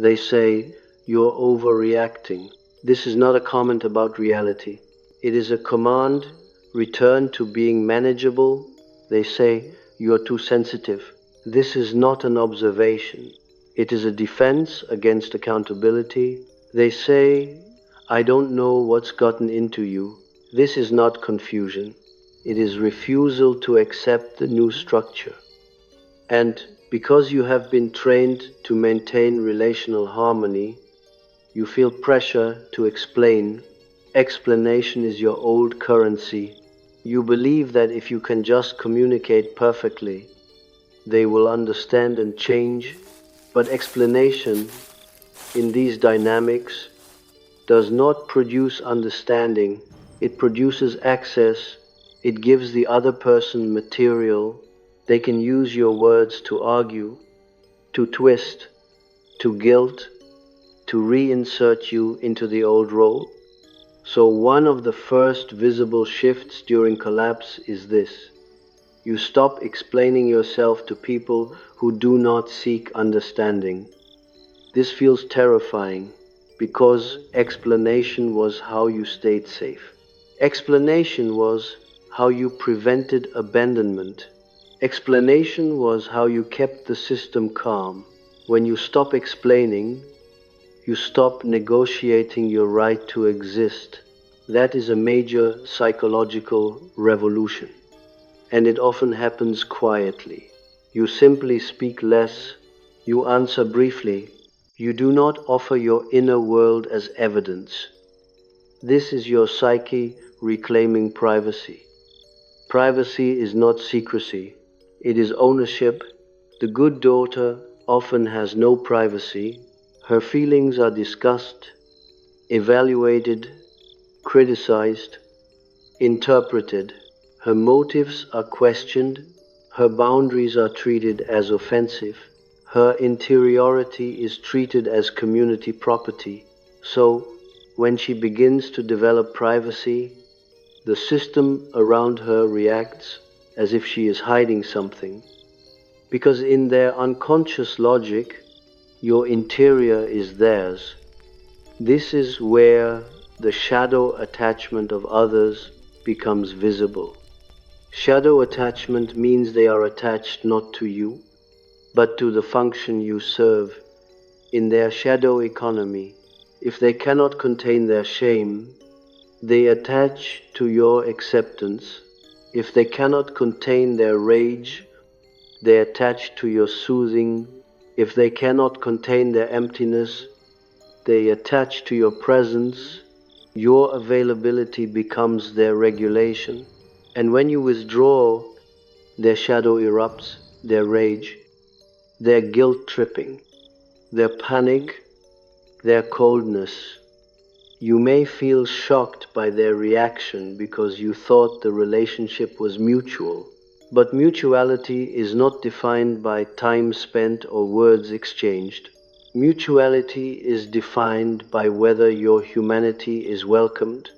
They say, you're overreacting. This is not a comment about reality. It is a command, return to being manageable. They say, you're too sensitive. This is not an observation. It is a defense against accountability. They say, I don't know what's gotten into you. This is not confusion. It is refusal to accept the new structure. And because you have been trained to maintain relational harmony, you feel pressure to explain. Explanation is your old currency. You believe that if you can just communicate perfectly, they will understand and change. But explanation in these dynamics does not produce understanding. It produces access. It gives the other person material. They can use your words to argue, to twist, to guilt, to reinsert you into the old role. So one of the first visible shifts during collapse is this. You stop explaining yourself to people who do not seek understanding. This feels terrifying because explanation was how you stayed safe. Explanation was how you prevented abandonment. Explanation was how you kept the system calm. When you stop explaining, you stop negotiating your right to exist. That is a major psychological revolution. And it often happens quietly. You simply speak less. You answer briefly. You do not offer your inner world as evidence. This is your psyche reclaiming privacy. Privacy is not secrecy. It is ownership. The good daughter often has no privacy. Her feelings are discussed, evaluated, criticized, interpreted. Her motives are questioned. Her boundaries are treated as offensive. Her interiority is treated as community property. So, when she begins to develop privacy, the system around her reacts as if she is hiding something. Because in their unconscious logic, your interior is theirs. This is where the shadow attachment of others becomes visible. Shadow attachment means they are attached not to you, but to the function you serve. In their shadow economy, if they cannot contain their shame, they attach to your acceptance. If they cannot contain their rage, they attach to your soothing. If they cannot contain their emptiness, they attach to your presence. Your availability becomes their regulation. And when you withdraw, their shadow erupts, their rage, their guilt-tripping, their panic, their coldness. You may feel shocked by their reaction because you thought the relationship was mutual. But mutuality is not defined by time spent or words exchanged. Mutuality is defined by whether your humanity is welcomed,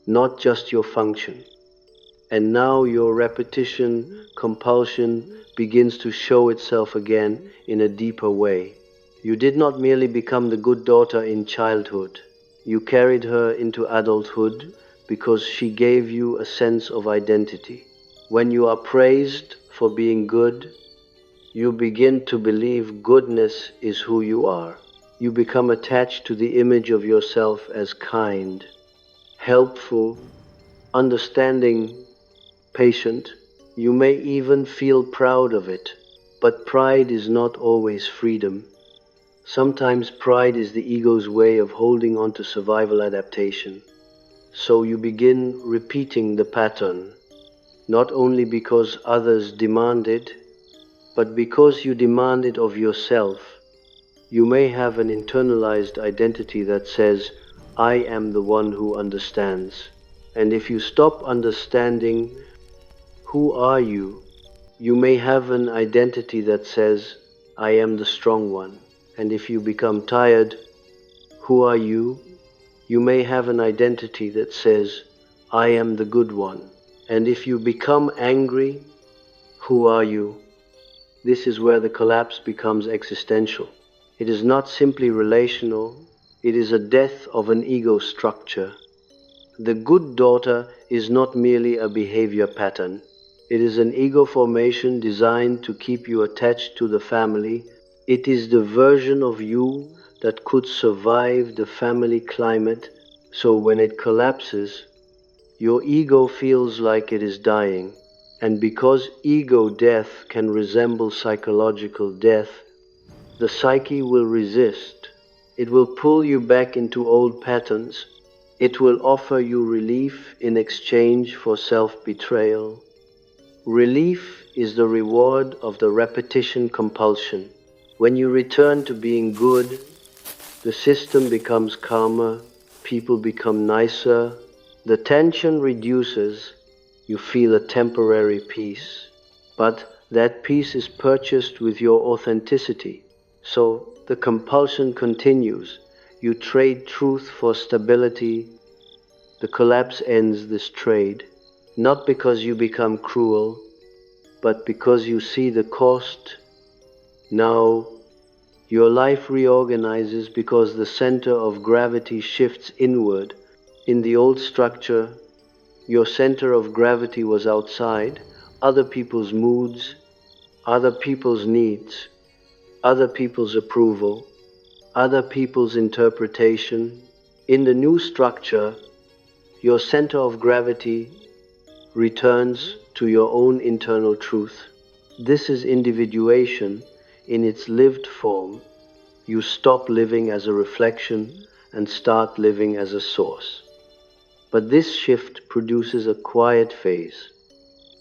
not just your function. And now your repetition, compulsion begins to show itself again in a deeper way. You did not merely become the good daughter in childhood. You carried her into adulthood because she gave you a sense of identity. When you are praised for being good, you begin to believe goodness is who you are. You become attached to the image of yourself as kind, helpful, understanding, patient. You may even feel proud of it, but pride is not always freedom. Sometimes pride is the ego's way of holding on to survival adaptation. So you begin repeating the pattern, not only because others demand it, but because you demand it of yourself. You may have an internalized identity that says, I am the one who understands. And if you stop understanding, who are you? You may have an identity that says, I am the strong one. And if you become tired, who are you? You may have an identity that says, I am the good one. And if you become angry, who are you? This is where the collapse becomes existential. It is not simply relational, it is a death of an ego structure. The good daughter is not merely a behavior pattern. It is an ego formation designed to keep you attached to the family. It is the version of you that could survive the family climate, so when it collapses, Your ego feels like it is dying, and because ego death can resemble psychological death, the psyche will resist. It will pull you back into old patterns. It will offer you relief in exchange for self-betrayal. Relief is the reward of the repetition compulsion. When you return to being good, the system becomes calmer, people become nicer, the tension reduces, you feel a temporary peace. But that peace is purchased with your authenticity. So the compulsion continues. You trade truth for stability. The collapse ends this trade, not because you become cruel, but because you see the cost. Now, your life reorganizes because the center of gravity shifts inward. In the old structure, your center of gravity was outside, other people's moods, other people's needs, other people's approval, other people's interpretation. In the new structure, your center of gravity returns to your own internal truth. This is individuation in its lived form. You stop living as a reflection and start living as a source. But this shift produces a quiet phase,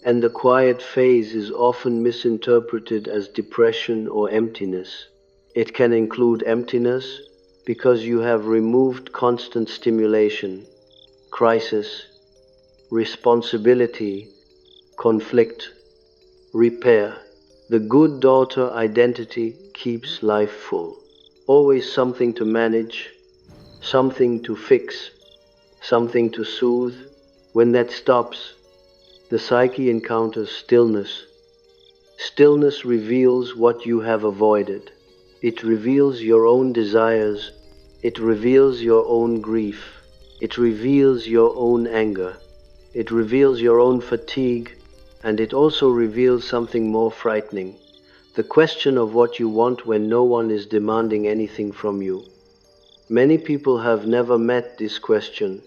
and the quiet phase is often misinterpreted as depression or emptiness. It can include emptiness because you have removed constant stimulation, crisis, responsibility, conflict, repair. The good daughter identity keeps life full. Always something to manage, something to fix, something to soothe. When that stops, the psyche encounters stillness. Stillness reveals what you have avoided. It reveals your own desires. It reveals your own grief. It reveals your own anger. It reveals your own fatigue. And it also reveals something more frightening, the question of what you want when no one is demanding anything from you. Many people have never met this question.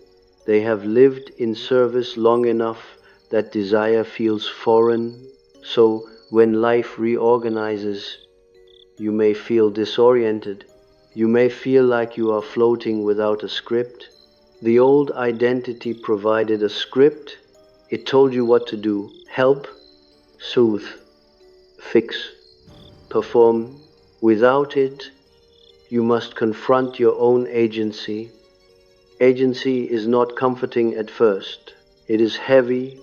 They have lived in service long enough that desire feels foreign. So when life reorganizes, you may feel disoriented. You may feel like you are floating without a script. The old identity provided a script. It told you what to do. Help, soothe, fix, perform. Without it, you must confront your own agency. Agency is not comforting at first. It is heavy.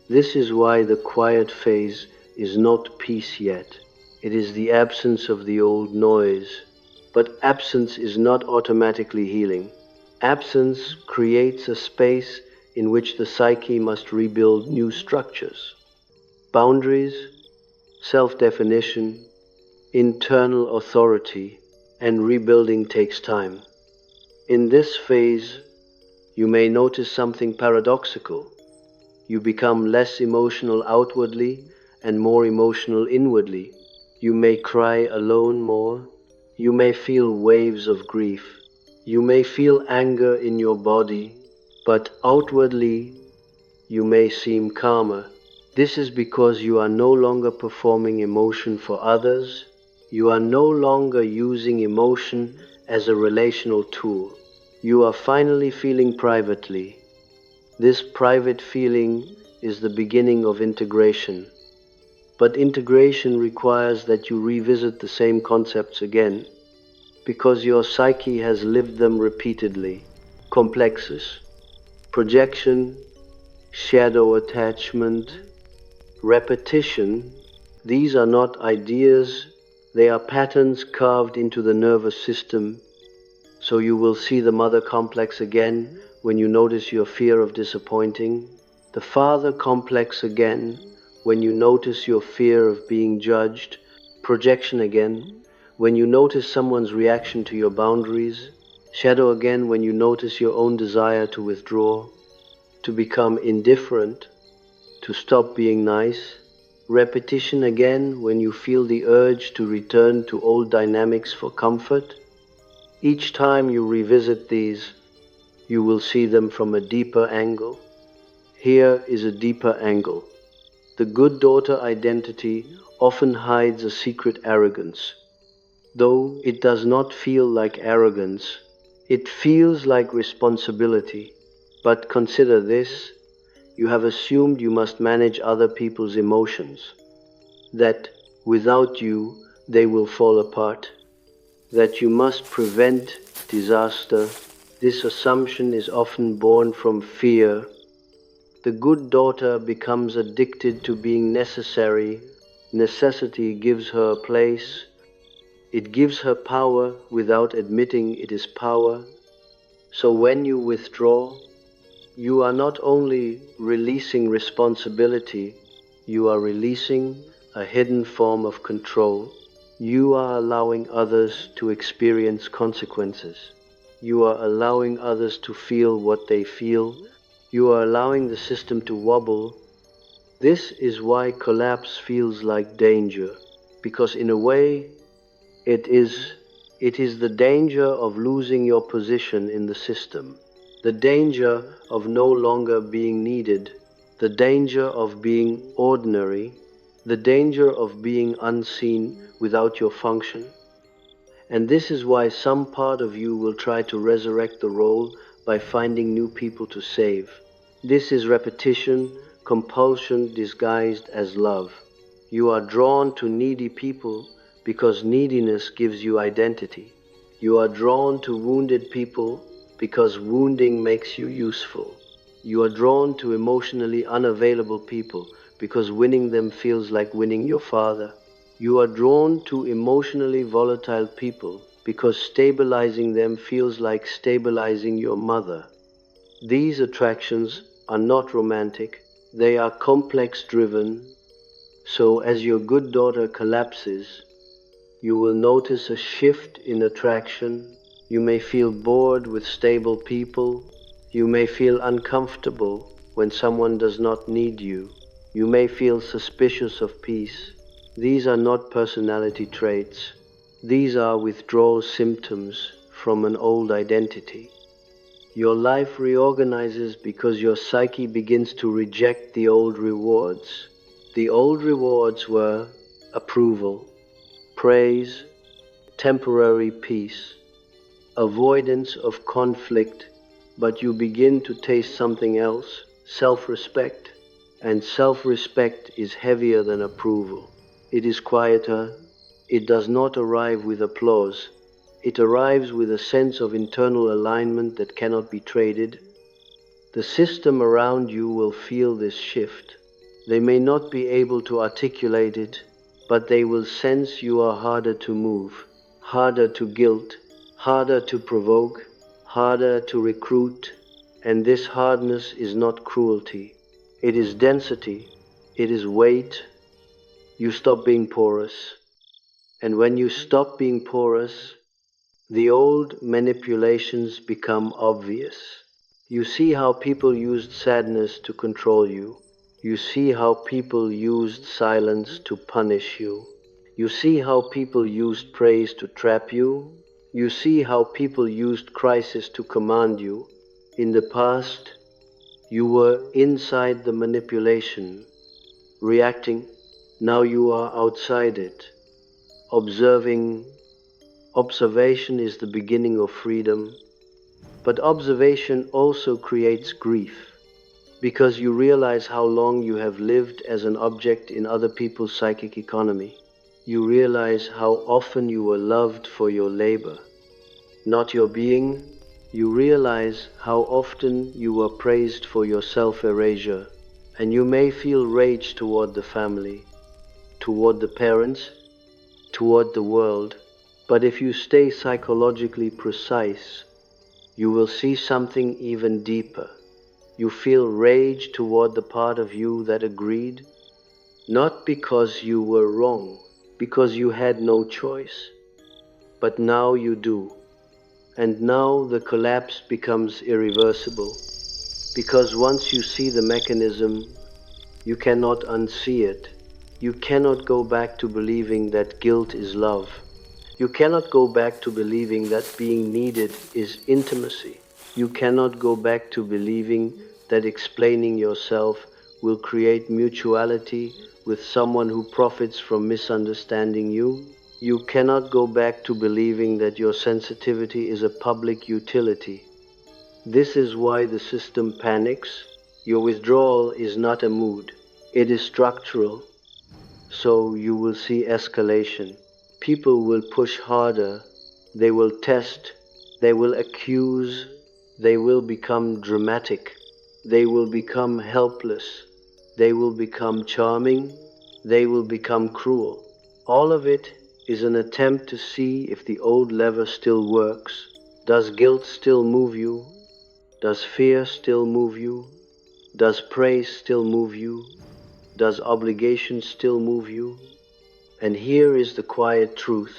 This is why the quiet phase is not peace yet. It is the absence of the old noise. But absence is not automatically healing. Absence creates a space in which the psyche must rebuild new structures. Boundaries, self-definition, internal authority, and rebuilding takes time. In this phase, you may notice something paradoxical. You become less emotional outwardly and more emotional inwardly. You may cry alone more. You may feel waves of grief. You may feel anger in your body, but outwardly, you may seem calmer. This is because you are no longer performing emotion for others. You are no longer using emotion as a relational tool. You are finally feeling privately. This private feeling is the beginning of integration. But integration requires that you revisit the same concepts again, because your psyche has lived them repeatedly. Complexes, projection, shadow attachment, repetition. These are not ideas, they are patterns carved into the nervous system. So you will see the mother complex again when you notice your fear of disappointing, the father complex again when you notice your fear of being judged, projection again when you notice someone's reaction to your boundaries, shadow again when you notice your own desire to withdraw, to become indifferent, to stop being nice, repetition again when you feel the urge to return to old dynamics for comfort. Each time you revisit these, you will see them from a deeper angle. here is a deeper angle. The good daughter identity often hides a secret arrogance. Though it does not feel like arrogance, it feels like responsibility. But consider this: you have assumed you must manage other people's emotions, that without you they will fall apart, that you must prevent disaster. This assumption is often born from fear. The good daughter becomes addicted to being necessary. Necessity gives her a place. It gives her power without admitting it is power. So when you withdraw, you are not only releasing responsibility, you are releasing a hidden form of control. You are allowing others to experience consequences. You are allowing others to feel what they feel. You are allowing the system to wobble. This is why collapse feels like danger, because in a way, it is the danger of losing your position in the system, the danger of no longer being needed, the danger of being ordinary, the danger of being unseen without your function. And this is why some part of you will try to resurrect the role by finding new people to save. This is repetition, compulsion disguised as love. You are drawn to needy people because neediness gives you identity. You are drawn to wounded people because wounding makes you useful. You are drawn to emotionally unavailable people because winning them feels like winning your father. You are drawn to emotionally volatile people because stabilizing them feels like stabilizing your mother. These attractions are not romantic, they are complex driven. So as your good daughter collapses, you will notice a shift in attraction. You may feel bored with stable people. You may feel uncomfortable when someone does not need you. You may feel suspicious of peace. These are not personality traits. These are withdrawal symptoms from an old identity. Your life reorganizes because your psyche begins to reject the old rewards. The old rewards were approval, praise, temporary peace, avoidance of conflict, but you begin to taste something else, self-respect. And self-respect is heavier than approval. It is quieter. It does not arrive with applause. It arrives with a sense of internal alignment that cannot be traded. The system around you will feel this shift. They may not be able to articulate it, but they will sense you are harder to move, harder to guilt, harder to provoke, harder to recruit. And this hardness is not cruelty. It is density. It is weight. You stop being porous. And when you stop being porous, the old manipulations become obvious. You see how people used sadness to control you. You see how people used silence to punish you. You see how people used praise to trap you. You see how people used crisis to command you. In the past, you were inside the manipulation, reacting. Now you are outside it, observing. Observation is the beginning of freedom, but observation also creates grief, because you realize how long you have lived as an object in other people's psychic economy. You realize how often you were loved for your labor, not your being. You realize how often you were praised for your self-erasure, and you may feel rage toward the family, toward the parents, toward the world. But if you stay psychologically precise, you will see something even deeper. You feel rage toward the part of you that agreed, not because you were wrong, because you had no choice. But now you do. And now the collapse becomes irreversible, because once you see the mechanism, you cannot unsee it. You cannot go back to believing that guilt is love. You cannot go back to believing that being needed is intimacy. You cannot go back to believing that explaining yourself will create mutuality with someone who profits from misunderstanding you. You cannot go back to believing that your sensitivity is a public utility. This is why the system panics. Your withdrawal is not a mood, it is structural. So you will see escalation. People will push harder, they will test, they will accuse, they will become dramatic, they will become helpless, they will become charming, they will become cruel. All of it is an attempt to see if the old lever still works. Does guilt still move you? Does fear still move you? Does praise still move you? Does obligation still move you? And here is the quiet truth.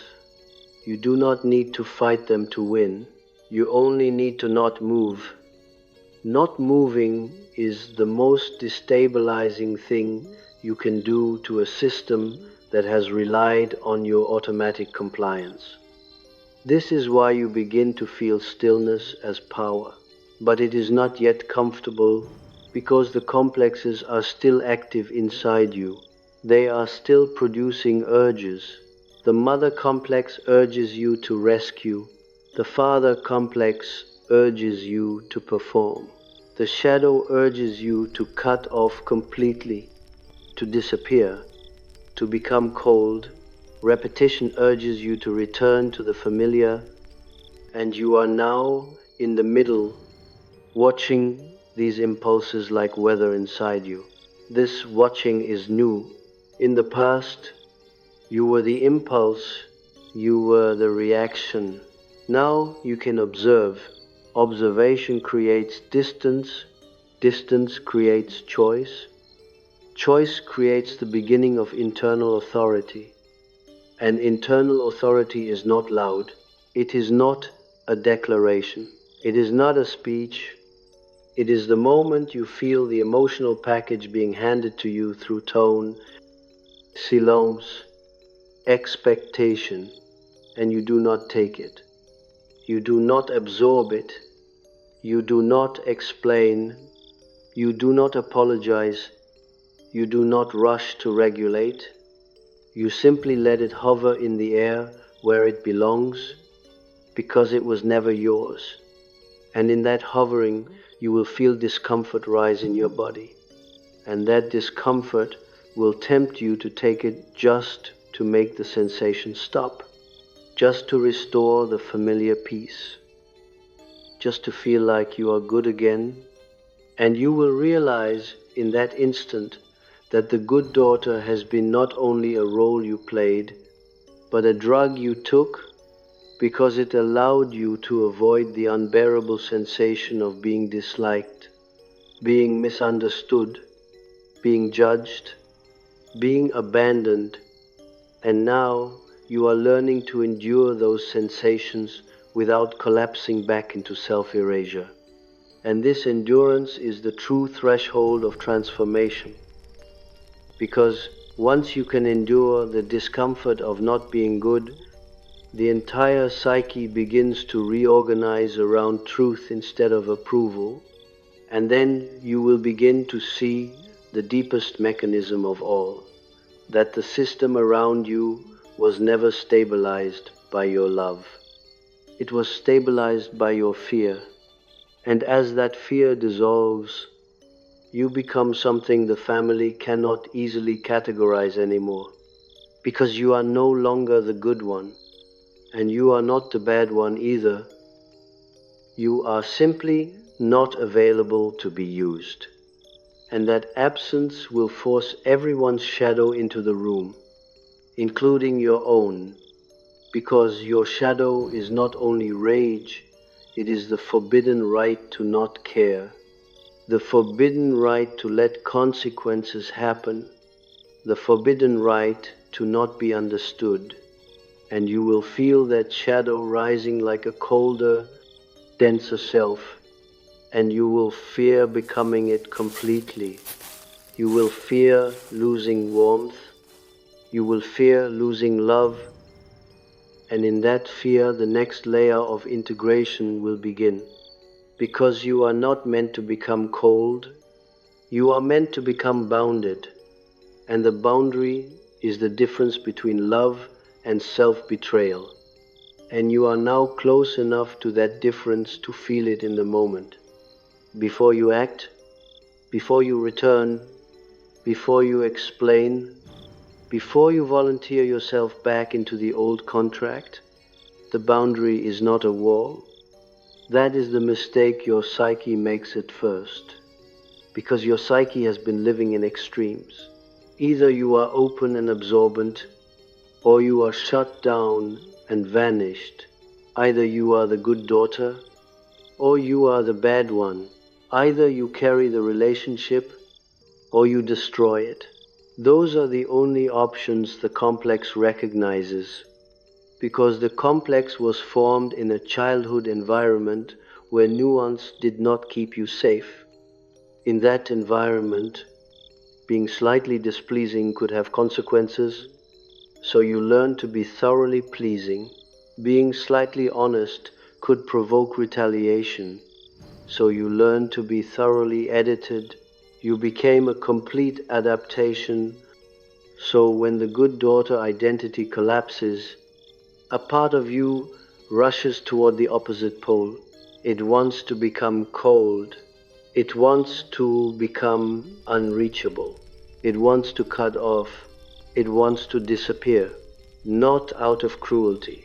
You do not need to fight them to win. You only need to not move. Not moving is the most destabilizing thing you can do to a system that has relied on your automatic compliance. This is why you begin to feel stillness as power. But it is not yet comfortable because the complexes are still active inside you. They are still producing urges. The mother complex urges you to rescue. The father complex urges you to perform. The shadow urges you to cut off completely, to disappear, to become cold. Repetition urges you to return to the familiar, and you are now in the middle, watching these impulses like weather inside you. This watching is new. In the past, you were the impulse, you were the reaction. Now you can observe. Observation creates distance, distance creates choice, choice creates the beginning of internal authority. And internal authority is not loud, it is not a declaration, it is not a speech, it is the moment you feel the emotional package being handed to you through tone, silence, expectation, and you do not take it. You do not absorb it. You do not explain. You do not apologize. You do not rush to regulate. You simply let it hover in the air where it belongs, because it was never yours. And in that hovering, you will feel discomfort rise in your body. And that discomfort will tempt you to take it just to make the sensation stop, just to restore the familiar peace, just to feel like you are good again. And you will realize in that instant that the good daughter has been not only a role you played, but a drug you took because it allowed you to avoid the unbearable sensation of being disliked, being misunderstood, being judged, being abandoned. And now you are learning to endure those sensations without collapsing back into self-erasure. And this endurance is the true threshold of transformation. Because once you can endure the discomfort of not being good, the entire psyche begins to reorganize around truth instead of approval, and then you will begin to see the deepest mechanism of all, that the system around you was never stabilized by your love. It was stabilized by your fear, and as that fear dissolves, you become something the family cannot easily categorize anymore, because you are no longer the good one, and you are not the bad one either. You are simply not available to be used. And that absence will force everyone's shadow into the room, including your own, because your shadow is not only rage, it is the forbidden right to not care, the forbidden right to let consequences happen, the forbidden right to not be understood. And you will feel that shadow rising like a colder, denser self, and you will fear becoming it completely. You will fear losing warmth, you will fear losing love, and in that fear the next layer of integration will begin. because you are not meant to become cold, you are meant to become bounded, and the boundary is the difference between love and self-betrayal. And you are now close enough to that difference to feel it in the moment. Before you act, before you return, before you explain, before you volunteer yourself back into the old contract, the boundary is not a wall. That is the mistake your psyche makes at first, because your psyche has been living in extremes. Either you are open and absorbent, or you are shut down and vanished. Either you are the good daughter, or you are the bad one. Either you carry the relationship, or you destroy it. Those are the only options the complex recognizes, because the complex was formed in a childhood environment where nuance did not keep you safe. In that environment, being slightly displeasing could have consequences, so you learn to be thoroughly pleasing. Being slightly honest could provoke retaliation, so you learn to be thoroughly edited. You became a complete adaptation, so when the good daughter identity collapses, a part of you rushes toward the opposite pole. It wants to become cold. It wants to become unreachable. It wants to cut off. It wants to disappear, not out of cruelty,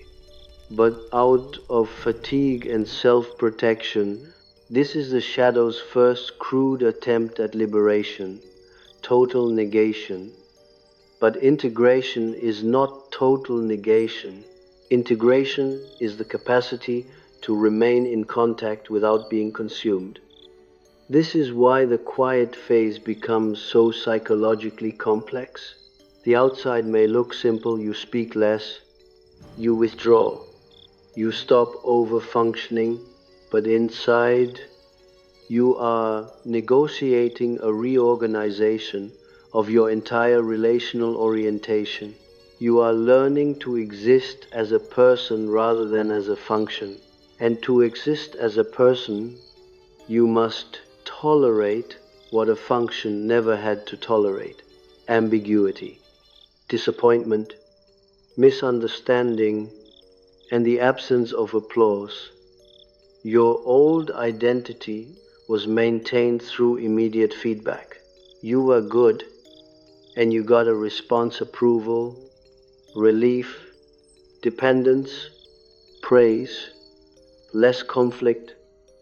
but out of fatigue and self-protection. This is the shadow's first crude attempt at liberation, total negation. But integration is not total negation. Integration is the capacity to remain in contact without being consumed. This is why the quiet phase becomes so psychologically complex. The outside may look simple: you speak less, you withdraw, you stop overfunctioning, but inside you are negotiating a reorganization of your entire relational orientation. You are learning to exist as a person rather than as a function. And to exist as a person, you must tolerate what a function never had to tolerate: ambiguity, disappointment, misunderstanding, and the absence of applause. Your old identity was maintained through immediate feedback. You were good, and you got a response: approval, relief, dependence, praise, less conflict.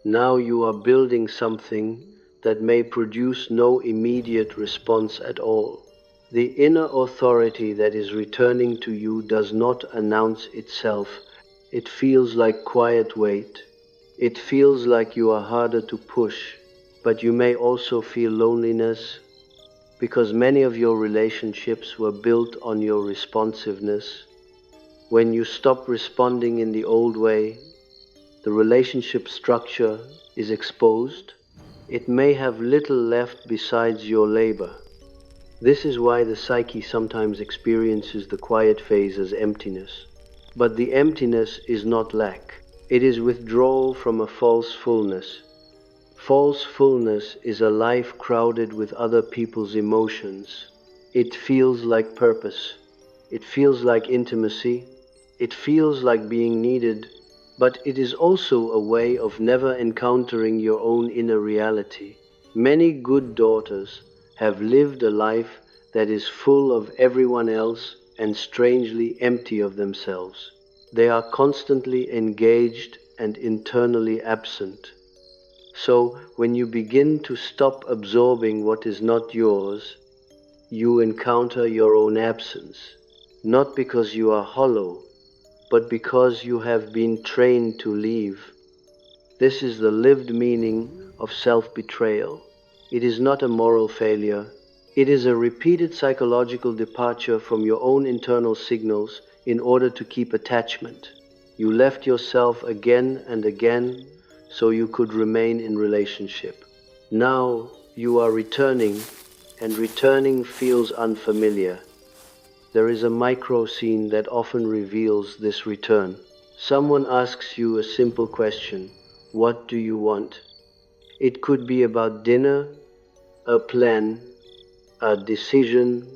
Now you are building something that may produce no immediate response at all. The inner authority that is returning to you does not announce itself. It feels like quiet weight. It feels like you are harder to push, but you may also feel loneliness, because many of your relationships were built on your responsiveness. When you stop responding in the old way, the relationship structure is exposed. It may have little left besides your labor. This is why the psyche sometimes experiences the quiet phase as emptiness. But the emptiness is not lack. It is withdrawal from a false fullness. False fullness is a life crowded with other people's emotions. It feels like purpose. It feels like intimacy. It feels like being needed. But it is also a way of never encountering your own inner reality. Many good daughters have lived a life that is full of everyone else and strangely empty of themselves. They are constantly engaged and internally absent. So when you begin to stop absorbing what is not yours, you encounter your own absence, not because you are hollow, but because you have been trained to leave. This is the lived meaning of self-betrayal. It is not a moral failure. It is a repeated psychological departure from your own internal signals in order to keep attachment. You left yourself again and again so you could remain in relationship. Now you are returning, and returning feels unfamiliar. There is a micro scene that often reveals this return. Someone asks you a simple question: What do you want? It could be about dinner, a plan, a decision.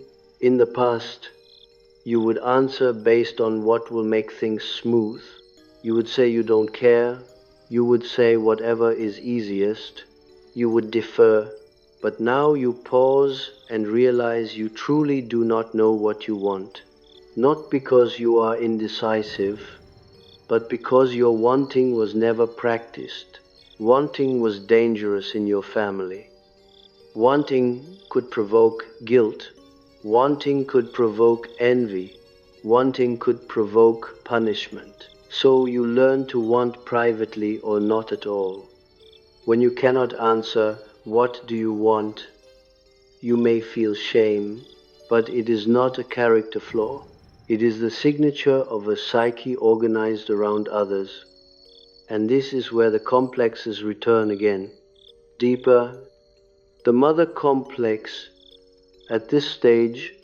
In the past, you would answer based on what will make things smooth. You would say you don't care. You would say whatever is easiest. You would defer. But now you pause and realize you truly do not know what you want. Not because you are indecisive, but because your wanting was never practiced. Wanting was dangerous in your family. Wanting could provoke guilt. Wanting could provoke envy. Wanting could provoke punishment. So you learn to want privately or not at all. When you cannot answer, "What do you want?" you may feel shame, but it is not a character flaw. It is the signature of a psyche organized around others. And this is where the complexes return again. Deeper, the mother complex at this stage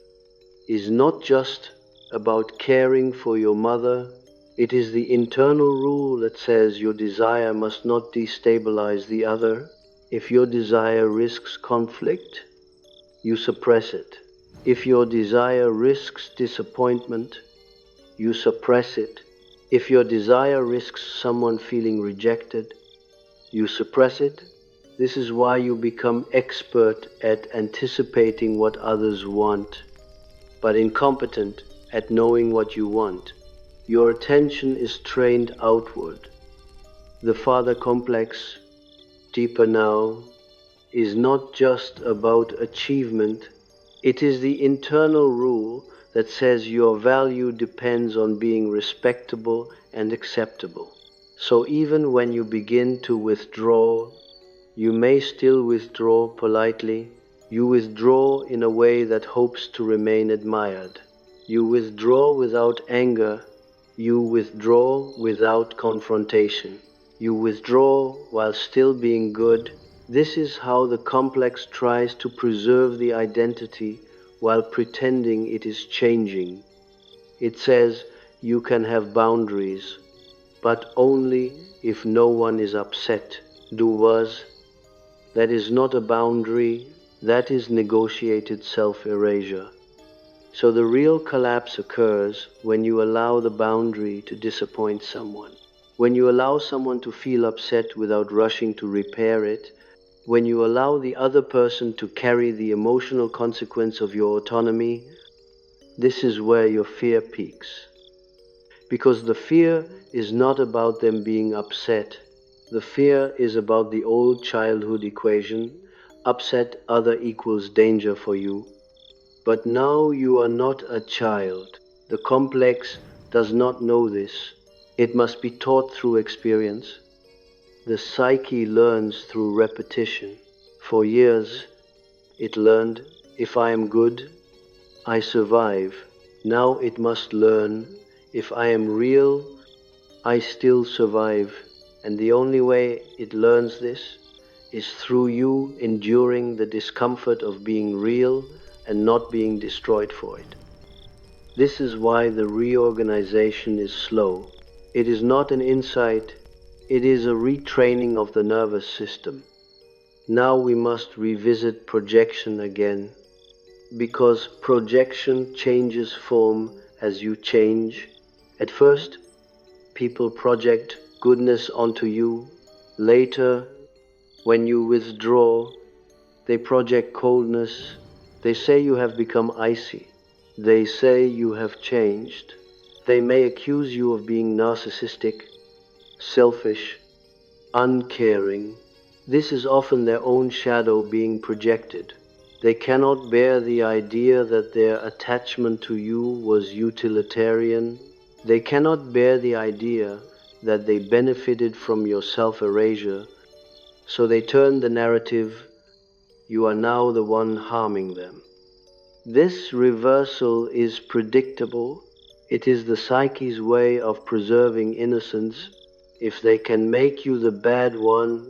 is not just about caring for your mother. It is the internal rule that says your desire must not destabilize the other. If your desire risks conflict, you suppress it. If your desire risks disappointment, you suppress it. If your desire risks someone feeling rejected, you suppress it. This is why you become expert at anticipating what others want, but incompetent at knowing what you want. Your attention is trained outward. The father complex, deeper now, is not just about achievement. It is the internal rule that says your value depends on being respectable and acceptable. So even when you begin to withdraw, you may still withdraw politely. You withdraw in a way that hopes to remain admired. You withdraw without anger. You withdraw without confrontation. You withdraw while still being good. This is how the complex tries to preserve the identity while pretending it is changing. It says you can have boundaries, but only if no one is upset. Do was. That is not a boundary, that is negotiated self-erasure. So the real collapse occurs when you allow the boundary to disappoint someone. When you allow someone to feel upset without rushing to repair it. When you allow the other person to carry the emotional consequence of your autonomy. This is where your fear peaks. Because the fear is not about them being upset. The fear is about the old childhood equation, upset other equals danger for you. But now you are not a child. The complex does not know this. It must be taught through experience. The psyche learns through repetition. For years, it learned, if I am good, I survive. Now it must learn, if I am real, I still survive. And the only way it learns this is through you enduring the discomfort of being real and not being destroyed for it. This is why the reorganization is slow. It is not an insight, it is a retraining of the nervous system. Now we must revisit projection again, because projection changes form as you change. At first, people project goodness onto you. Later, when you withdraw, they project coldness. They say you have become icy. They say you have changed. They may accuse you of being narcissistic, selfish, uncaring. This is often their own shadow being projected. They cannot bear the idea that their attachment to you was utilitarian. They cannot bear the idea that they benefited from your self-erasure, so they turn the narrative, you are now the one harming them. This reversal is predictable. It is the psyche's way of preserving innocence. If they can make you the bad one,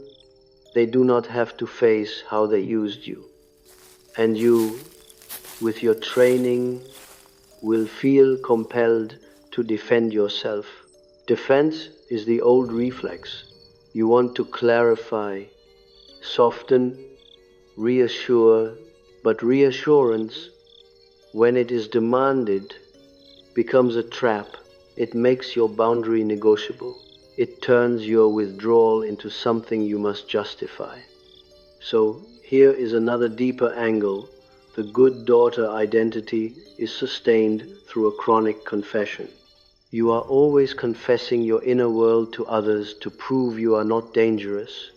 they do not have to face how they used you. And you, with your training, will feel compelled to defend yourself. Defense is the old reflex. You want to clarify, soften, reassure, but reassurance, when it is demanded, becomes a trap. It makes your boundary negotiable. It turns your withdrawal into something you must justify. So here is another deeper angle. The good daughter identity is sustained through a chronic confession. You are always confessing your inner world to others to prove you are not dangerous.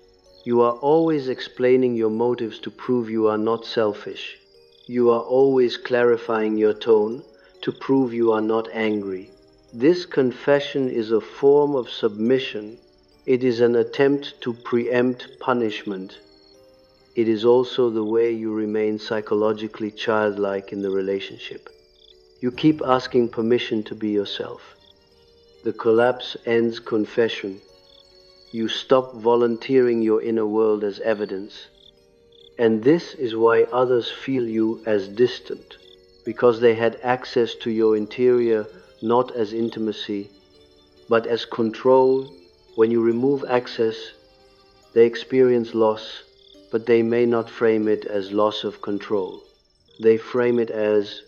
You are always explaining your motives to prove you are not selfish. You are always clarifying your tone to prove you are not angry. This confession is a form of submission. It is an attempt to preempt punishment. It is also the way you remain psychologically childlike in the relationship. You keep asking permission to be yourself. The collapse ends confession. You stop volunteering your inner world as evidence. And this is why others feel you as distant, because they had access to your interior not as intimacy, but as control. When you remove access, they experience loss, but they may not frame it as loss of control. They frame it as,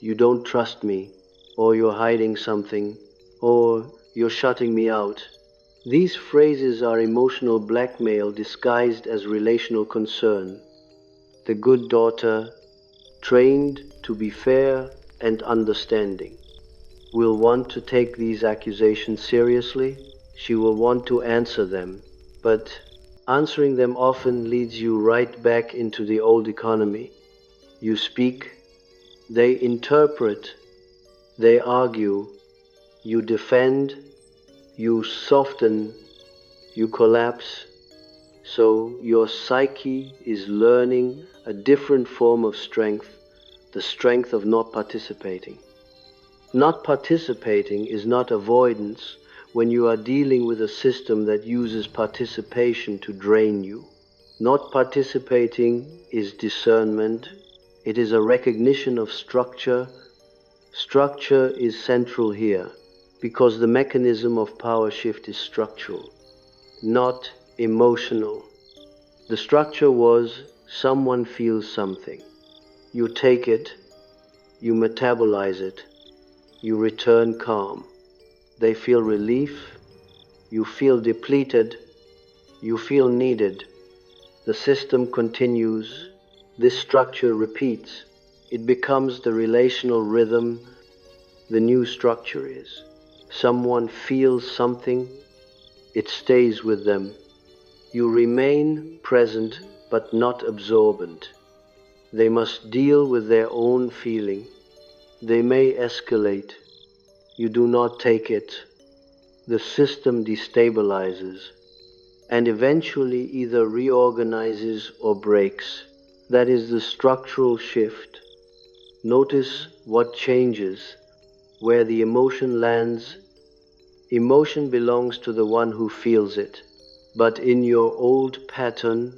you don't trust me, or you're hiding something, or you're shutting me out. These phrases are emotional blackmail disguised as relational concern. The good daughter, trained to be fair and understanding, will want to take these accusations seriously. She will want to answer them, but answering them often leads you right back into the old economy. You speak, they interpret, they argue, you defend, you soften, you collapse. So your psyche is learning a different form of strength, the strength of not participating. Not participating is not avoidance when you are dealing with a system that uses participation to drain you. Not participating is discernment. It is a recognition of structure. Structure is central here, because the mechanism of power shift is structural, not emotional. The structure was someone feels something. You take it, you metabolize it, you return calm. They feel relief, you feel depleted, you feel needed. The system continues, this structure repeats. It becomes the relational rhythm. The new structure is, someone feels something, it stays with them. You remain present but not absorbent. They must deal with their own feeling. They may escalate. You do not take it. The system destabilizes and eventually either reorganizes or breaks. That is the structural shift. Notice what changes, where the emotion lands. Emotion belongs to the one who feels it. But in your old pattern,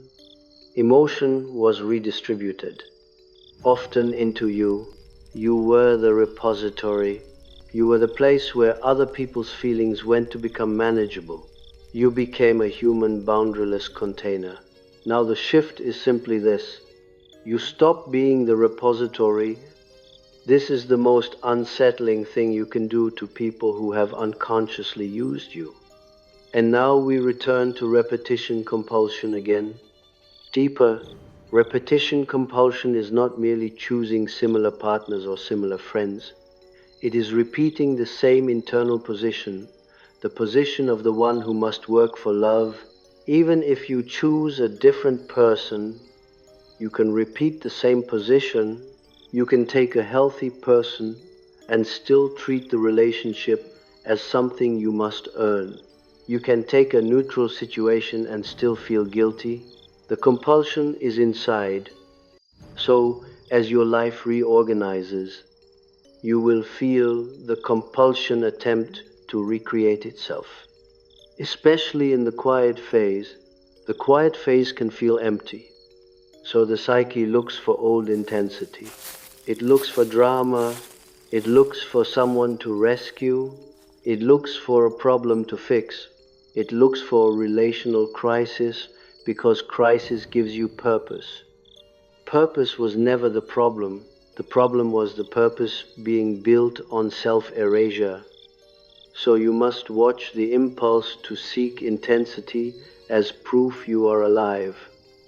emotion was redistributed, often into you. You were the repository. You were the place where other people's feelings went to become manageable. You became a human boundaryless container. Now the shift is simply this. You stop being the repository. This is the most unsettling thing you can do to people who have unconsciously used you. And now we return to repetition compulsion again. Deeper, repetition compulsion is not merely choosing similar partners or similar friends. It is repeating the same internal position, the position of the one who must work for love. Even if you choose a different person, you can repeat the same position. You can take a healthy person and still treat the relationship as something you must earn. You can take a neutral situation and still feel guilty. The compulsion is inside. So, as your life reorganizes, you will feel the compulsion attempt to recreate itself. Especially in the quiet phase. The quiet phase can feel empty. So the psyche looks for old intensity. It looks for drama. It looks for someone to rescue. It looks for a problem to fix. It looks for relational crisis because crisis gives you purpose. Purpose was never the problem. The problem was the purpose being built on self-erasure. So you must watch the impulse to seek intensity as proof you are alive.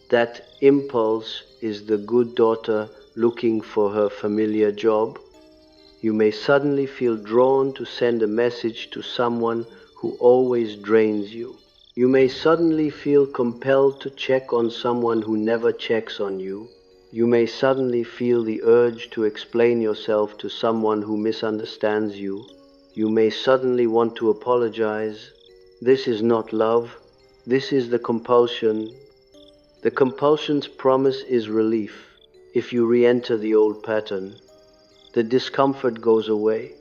That impulse is the good daughter looking for her familiar job. You may suddenly feel drawn to send a message to someone who always drains you. You may suddenly feel compelled to check on someone who never checks on you. You may suddenly feel the urge to explain yourself to someone who misunderstands you. You may suddenly want to apologize. This is not love. This is the compulsion. The compulsion's promise is relief. If you re-enter the old pattern, the discomfort goes away.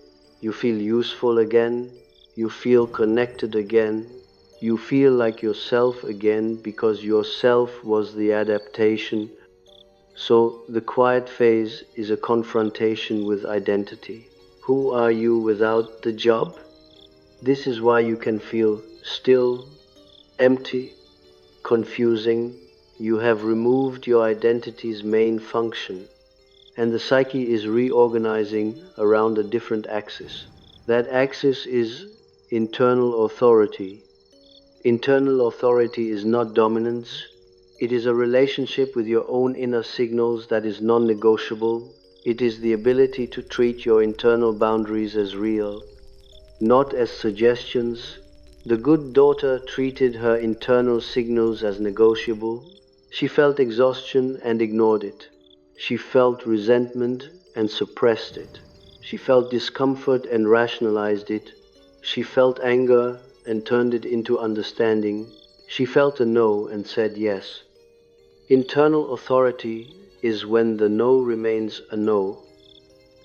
You feel useful again. You feel connected again. You feel like yourself again because yourself was the adaptation. So the quiet phase is a confrontation with identity. Who are you without the job? This is why you can feel still, empty, confusing. You have removed your identity's main function, and the psyche is reorganizing around a different axis. That axis is internal authority. Internal authority is not dominance. It is a relationship with your own inner signals that is non-negotiable. It is the ability to treat your internal boundaries as real, not as suggestions. The good daughter treated her internal signals as negotiable. She felt exhaustion and ignored it. She felt resentment and suppressed it. She felt discomfort and rationalized it. She felt anger and turned it into understanding. She felt a no and said yes. Internal authority is when the no remains a no.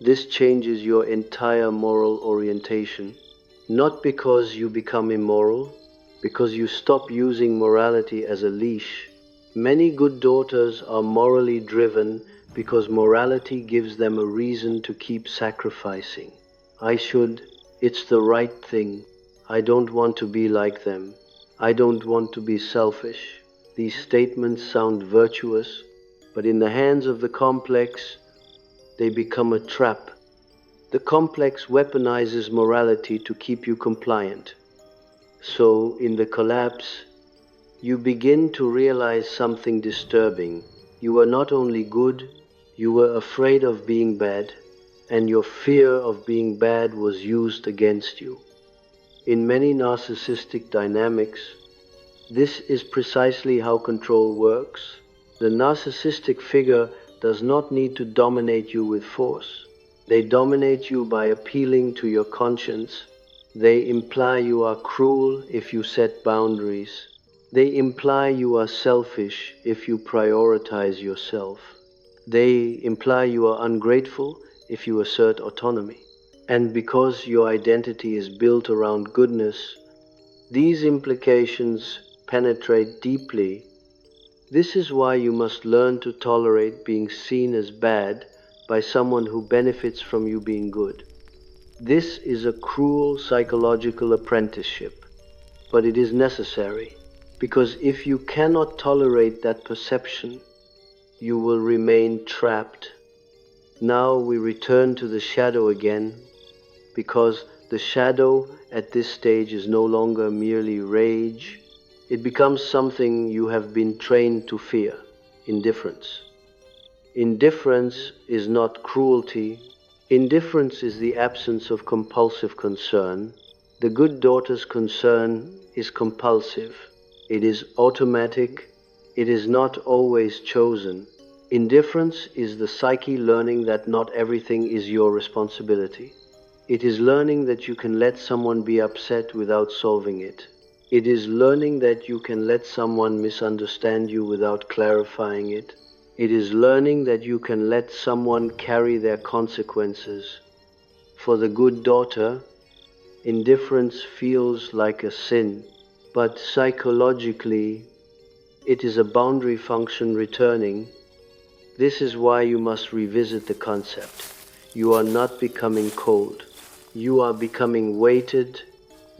This changes your entire moral orientation. Not because you become immoral, because you stop using morality as a leash. Many good daughters are morally driven because morality gives them a reason to keep sacrificing. I should, it's the right thing. I don't want to be like them. I don't want to be selfish. These statements sound virtuous, but in the hands of the complex, they become a trap. The complex weaponizes morality to keep you compliant. So, in the collapse, you begin to realize something disturbing. You were not only good, you were afraid of being bad, and your fear of being bad was used against you. In many narcissistic dynamics, this is precisely how control works. The narcissistic figure does not need to dominate you with force. They dominate you by appealing to your conscience. They imply you are cruel if you set boundaries. They imply you are selfish if you prioritize yourself. They imply you are ungrateful if you assert autonomy. And because your identity is built around goodness, these implications penetrate deeply. This is why you must learn to tolerate being seen as bad by someone who benefits from you being good. This is a cruel psychological apprenticeship, but it is necessary, because if you cannot tolerate that perception, you will remain trapped. Now we return to the shadow again, because the shadow at this stage is no longer merely rage. It becomes something you have been trained to fear, indifference. Indifference is not cruelty. Indifference is the absence of compulsive concern. The good daughter's concern is compulsive. It is automatic. It is not always chosen. Indifference is the psyche learning that not everything is your responsibility. It is learning that you can let someone be upset without solving it. It is learning that you can let someone misunderstand you without clarifying it. It is learning that you can let someone carry their consequences. For the good daughter, indifference feels like a sin, but psychologically, it is a boundary function returning. This is why you must revisit the concept. You are not becoming cold. You are becoming weighted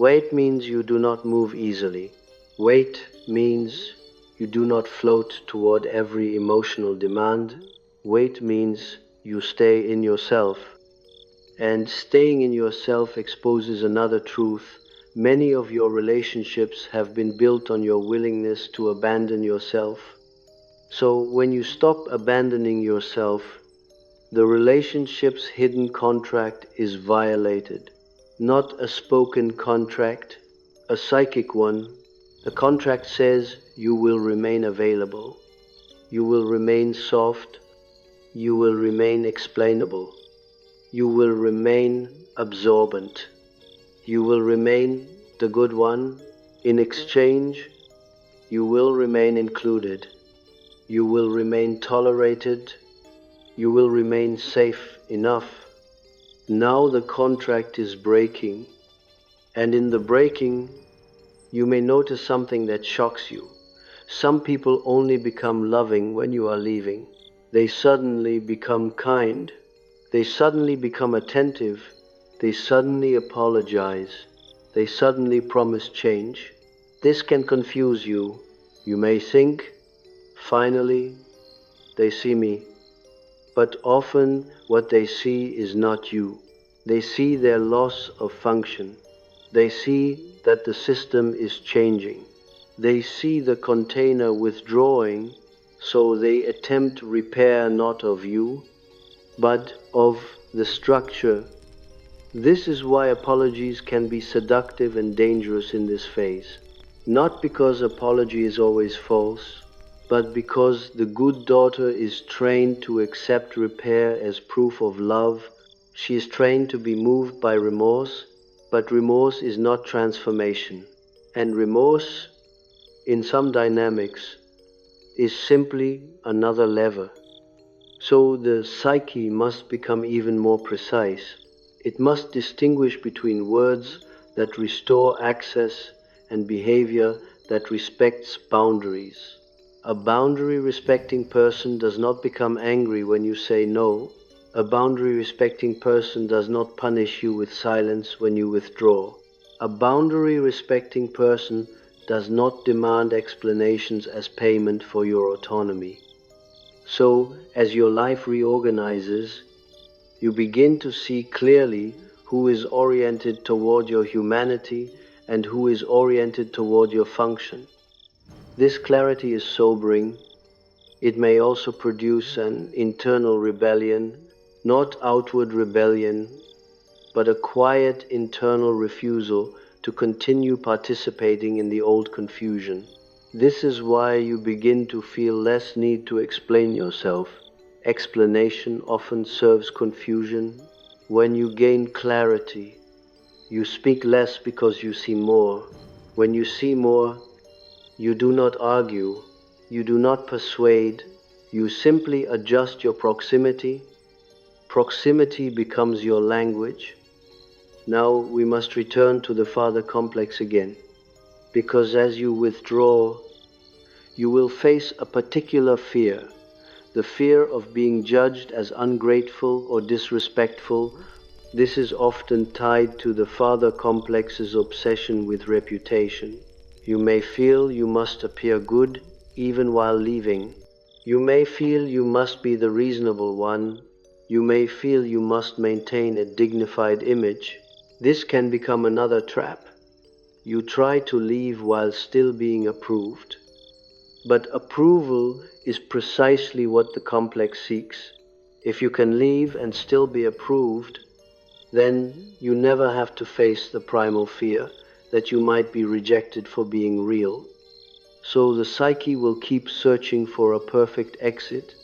Wait means you do not move easily. Wait means you do not float toward every emotional demand. Wait means you stay in yourself. And staying in yourself exposes another truth. Many of your relationships have been built on your willingness to abandon yourself. So when you stop abandoning yourself, the relationship's hidden contract is violated. Not a spoken contract, a psychic one. The contract says you will remain available, you will remain soft, you will remain explainable, you will remain absorbent, you will remain the good one. In exchange, you will remain included, you will remain tolerated, you will remain safe enough. Now the contract is breaking, and in the breaking, you may notice something that shocks you. Some people only become loving when you are leaving. They suddenly become kind. They suddenly become attentive. They suddenly apologize. They suddenly promise change. This can confuse you. You may think, finally, they see me. But often what they see is not you. They see their loss of function. They see that the system is changing. They see the container withdrawing, so they attempt repair not of you, but of the structure. This is why apologies can be seductive and dangerous in this phase. Not because apology is always false, but because the good daughter is trained to accept repair as proof of love. She is trained to be moved by remorse, but remorse is not transformation. And remorse, in some dynamics, is simply another lever. So the psyche must become even more precise. It must distinguish between words that restore access and behavior that respects boundaries. A boundary respecting person does not become angry when you say no. A boundary respecting person does not punish you with silence when you withdraw. A boundary respecting person does not demand explanations as payment for your autonomy. So, as your life reorganizes, you begin to see clearly who is oriented toward your humanity and who is oriented toward your function. This clarity is sobering. It may also produce an internal rebellion, not outward rebellion, but a quiet internal refusal to continue participating in the old confusion. This is why you begin to feel less need to explain yourself. Explanation often serves confusion. When you gain clarity, you speak less because you see more. When you see more, you do not argue, you do not persuade, you simply adjust your proximity. Proximity becomes your language. Now we must return to the father complex again, because as you withdraw, you will face a particular fear, the fear of being judged as ungrateful or disrespectful. This is often tied to the father complex's obsession with reputation. You may feel you must appear good even while leaving. You may feel you must be the reasonable one. You may feel you must maintain a dignified image. This can become another trap. You try to leave while still being approved. But approval is precisely what the complex seeks. If you can leave and still be approved, then you never have to face the primal fear that you might be rejected for being real. So the psyche will keep searching for a perfect exit,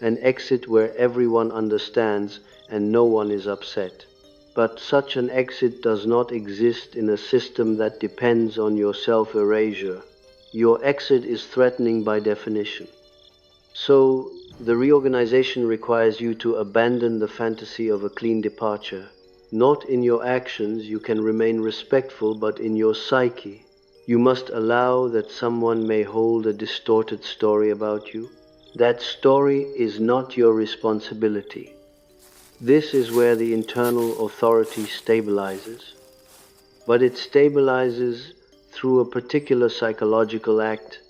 an exit where everyone understands and no one is upset. But such an exit does not exist in a system that depends on your self-erasure. Your exit is threatening by definition. So the reorganization requires you to abandon the fantasy of a clean departure. Not in your actions you can remain respectful, but in your psyche. You must allow that someone may hold a distorted story about you. That story is not your responsibility. This is where the internal authority stabilizes. but it stabilizes through a particular psychological act.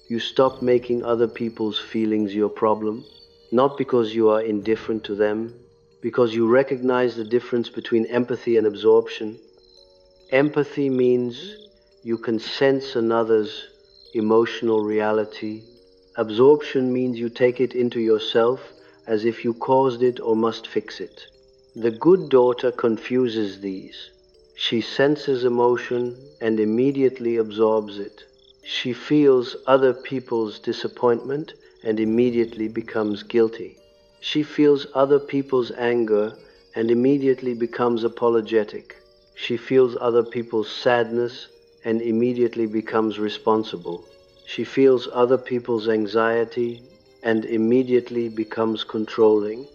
You stop making other people's feelings your problem, not because you are indifferent to them, because you recognize the difference between empathy and absorption. Empathy means you can sense another's emotional reality. Absorption means you take it into yourself as if you caused it or must fix it. The good daughter confuses these. She senses emotion and immediately absorbs it. She feels other people's disappointment and immediately becomes guilty. She feels other people's anger and immediately becomes apologetic. She feels other people's sadness and immediately becomes responsible. She feels other people's anxiety and immediately becomes controlling.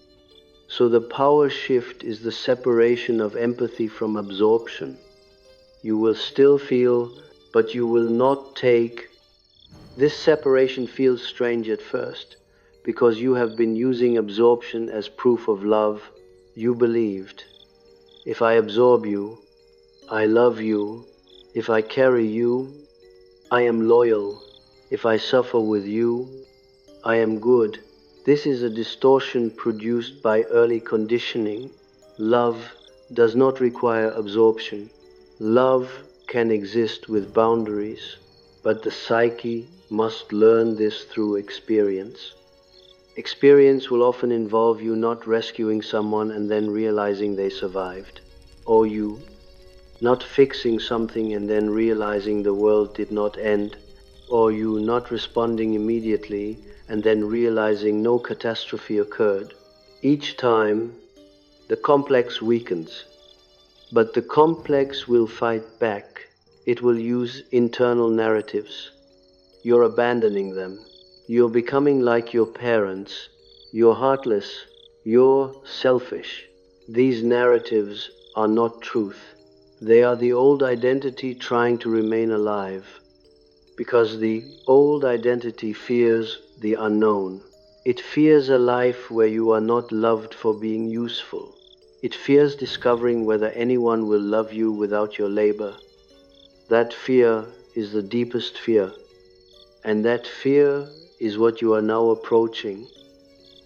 So the power shift is the separation of empathy from absorption. You will still feel, but you will not take. This separation feels strange at first, because you have been using absorption as proof of love. You believed, if I absorb you, I love you. If I carry you, I am loyal. If I suffer with you, I am good. This is a distortion produced by early conditioning. Love does not require absorption. Love can exist with boundaries, but the psyche must learn this through experience. Experience will often involve you not rescuing someone and then realizing they survived, or you not fixing something and then realizing the world did not end, or you not responding immediately and then realizing no catastrophe occurred. Each time, the complex weakens, but the complex will fight back. It will use internal narratives. You're abandoning them. You're becoming like your parents. You're heartless. You're selfish. These narratives are not truth. They are the old identity trying to remain alive, because the old identity fears the unknown. It fears a life where you are not loved for being useful. It fears discovering whether anyone will love you without your labor. That fear is the deepest fear, and that fear is what you are now approaching,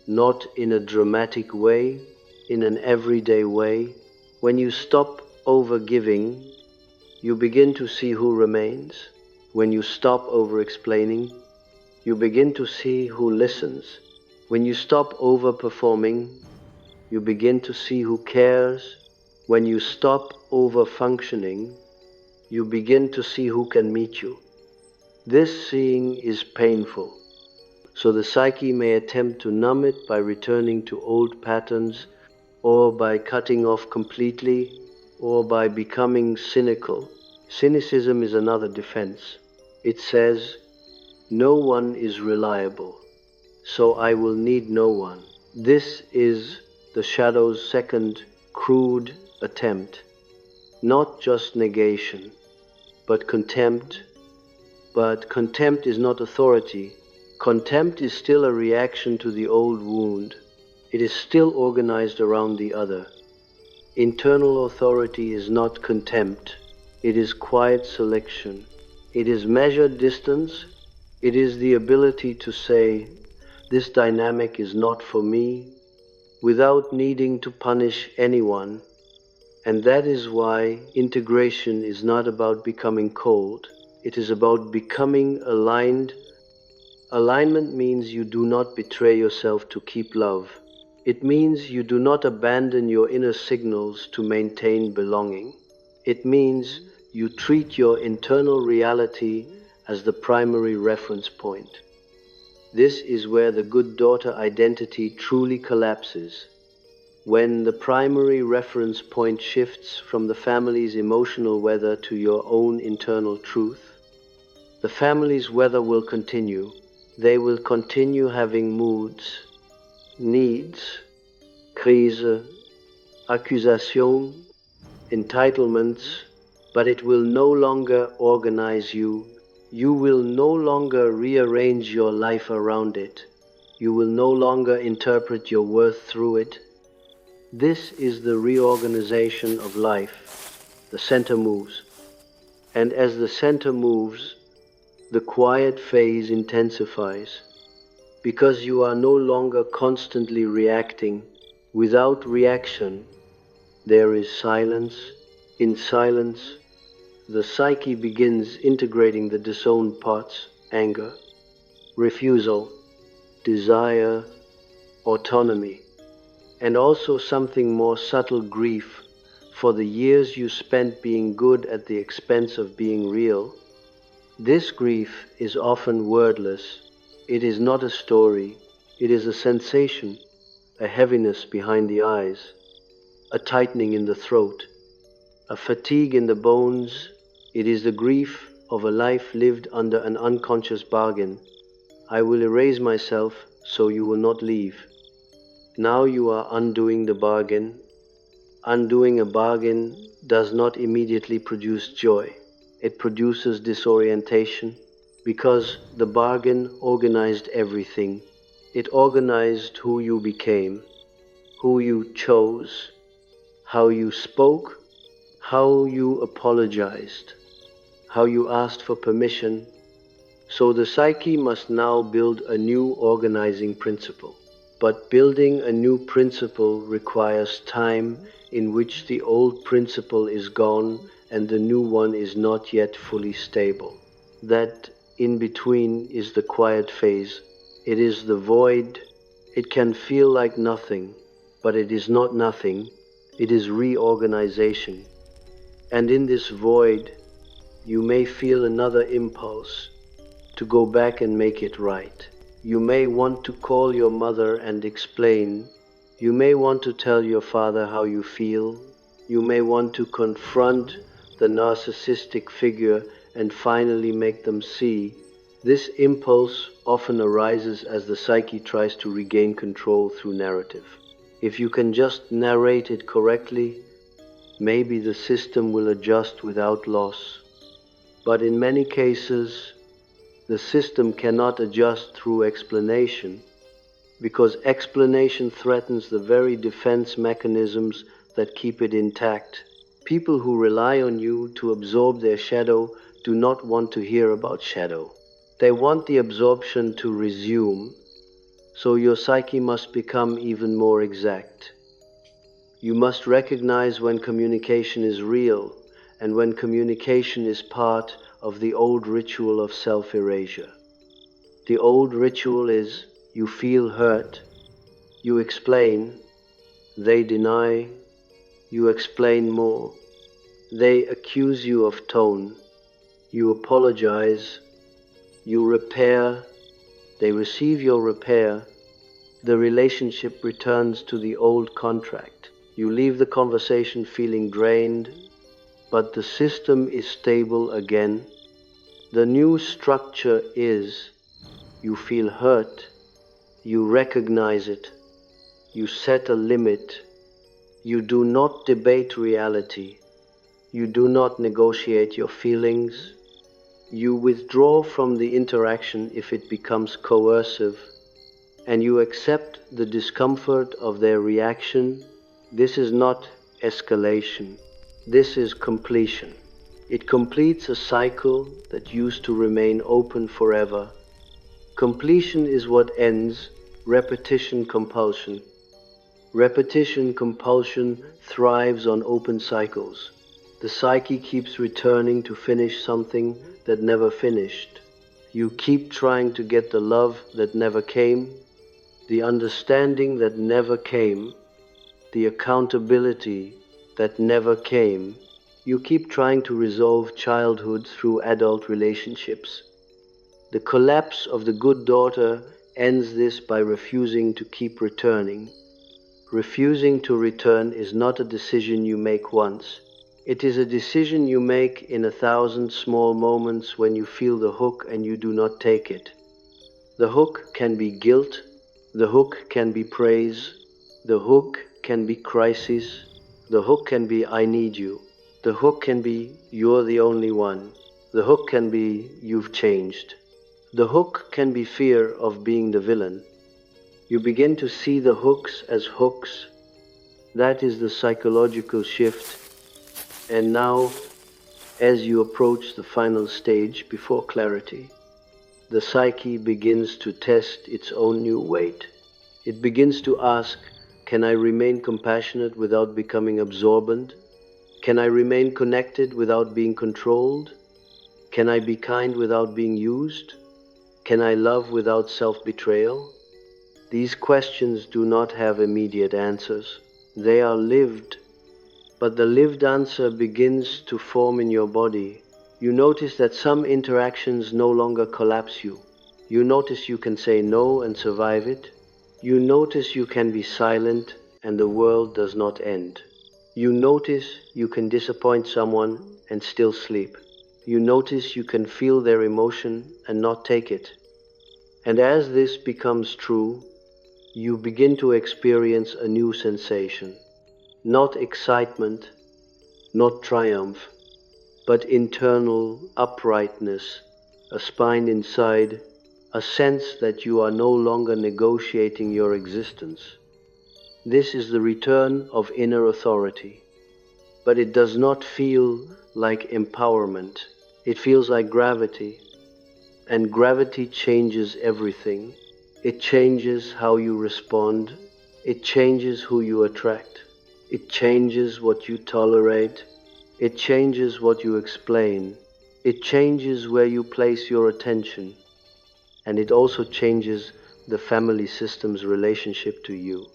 not in a dramatic way, in an everyday way. When you stop over-giving, you begin to see who remains. When you stop over-explaining, you begin to see who listens. When you stop over-performing, you begin to see who cares. When you stop over-functioning, you begin to see who can meet you. This seeing is painful, so the psyche may attempt to numb it by returning to old patterns, or by cutting off completely, or by becoming cynical. Cynicism is another defense. It says, no one is reliable, so I will need no one. This is the shadow's second crude attempt. Not just negation, but contempt. But contempt is not authority. Contempt is still a reaction to the old wound. It is still organized around the other. Internal authority is not contempt. It is quiet selection. It is measured distance. It is the ability to say, this dynamic is not for me, without needing to punish anyone. And that is why integration is not about becoming cold. It is about becoming aligned. Alignment means you do not betray yourself to keep love. It means you do not abandon your inner signals to maintain belonging. It means you treat your internal reality as the primary reference point. This is where the good daughter identity truly collapses. When the primary reference point shifts from the family's emotional weather to your own internal truth, the family's weather will continue. They will continue having moods, needs, crise, accusation, entitlements, but it will no longer organize you. You will no longer rearrange your life around it. You will no longer interpret your worth through it. This is the reorganization of life. The center moves. And as the center moves, the quiet phase intensifies, because you are no longer constantly reacting. Without reaction, there is silence. In silence, the psyche begins integrating the disowned parts: anger, refusal, desire, autonomy, and also something more subtle: grief for the years you spent being good at the expense of being real. This grief is often wordless. It is not a story. It is a sensation, a heaviness behind the eyes, a tightening in the throat, a fatigue in the bones. It is the grief of a life lived under an unconscious bargain. I will erase myself so you will not leave. Now you are undoing the bargain. Undoing a bargain does not immediately produce joy. It produces disorientation, because the bargain organized everything. It organized who you became, who you chose, how you spoke, how you apologized, how you asked for permission. So the psyche must now build a new organizing principle. But building a new principle requires time in which the old principle is gone and the new one is not yet fully stable. That in between is the quiet phase. It is the void. It can feel like nothing, but it is not nothing. It is reorganization. And in this void, you may feel another impulse to go back and make it right. You may want to call your mother and explain. You may want to tell your father how you feel. You may want to confront the narcissistic figure and finally make them see. This impulse often arises as the psyche tries to regain control through narrative. If you can just narrate it correctly, maybe the system will adjust without loss. But in many cases, the system cannot adjust through explanation, because explanation threatens the very defense mechanisms that keep it intact. People who rely on you to absorb their shadow do not want to hear about shadow. They want the absorption to resume, so your psyche must become even more exact. You must recognize when communication is real and when communication is part of the old ritual of self-erasure. The old ritual is: you feel hurt, you explain, they deny, you explain more, they accuse you of tone, you apologize, you repair, they receive your repair, the relationship returns to the old contract. You leave the conversation feeling drained, but the system is stable again. The new structure is: you feel hurt, you recognize it, you set a limit, you do not debate reality, you do not negotiate your feelings, you withdraw from the interaction if it becomes coercive, and you accept the discomfort of their reaction. This is not escalation. This is completion. It completes a cycle that used to remain open forever. Completion is what ends repetition compulsion. Repetition compulsion thrives on open cycles. The psyche keeps returning to finish something that never finished. You keep trying to get the love that never came, the understanding that never came, the accountability that never came. You keep trying to resolve childhood through adult relationships. The collapse of the good daughter ends this by refusing to keep returning. Refusing to return is not a decision you make once. It is a decision you make in 1,000 small moments when you feel the hook and you do not take it. The hook can be guilt. The hook can be praise. The hook can be crisis. The hook can be I need you. The hook can be you're the only one. The hook can be you've changed. The hook can be fear of being the villain. You begin to see the hooks as hooks. That is the psychological shift. And now As you approach the final stage before clarity, the psyche begins to test its own new weight. It begins to ask, can I remain compassionate without becoming absorbent? Can I remain connected without being controlled? Can I be kind without being used? Can I love without self-betrayal? These questions do not have immediate answers. They are lived, but the lived answer begins to form in your body. You notice that some interactions no longer collapse you. You notice you can say no and survive it. You notice you can be silent and the world does not end. You notice you can disappoint someone and still sleep. You notice you can feel their emotion and not take it. And as this becomes true, you begin to experience a new sensation. Not excitement, not triumph, but internal uprightness, a spine inside, a sense that you are no longer negotiating your existence. This is the return of inner authority, but it does not feel like empowerment. It feels like gravity, and gravity changes everything. It changes how you respond. It changes who you attract. It changes what you tolerate. It changes what you explain. It changes where you place your attention. And it also changes the family system's relationship to you.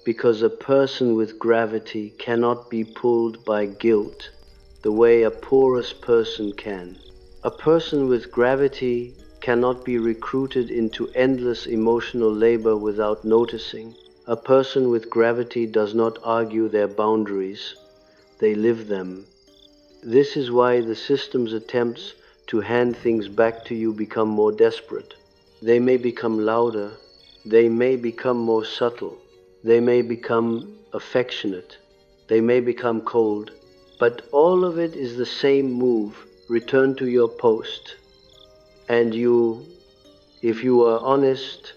Because a person with gravity cannot be pulled by guilt the way a porous person can. A person with gravity cannot be recruited into endless emotional labor without noticing. A person with gravity does not argue their boundaries, they live them. This is why the system's attempts to hand things back to you become more desperate. They may become louder, they may become more subtle, they may become affectionate, they may become cold, but all of it is the same move. Return to your post, and you, if you are honest,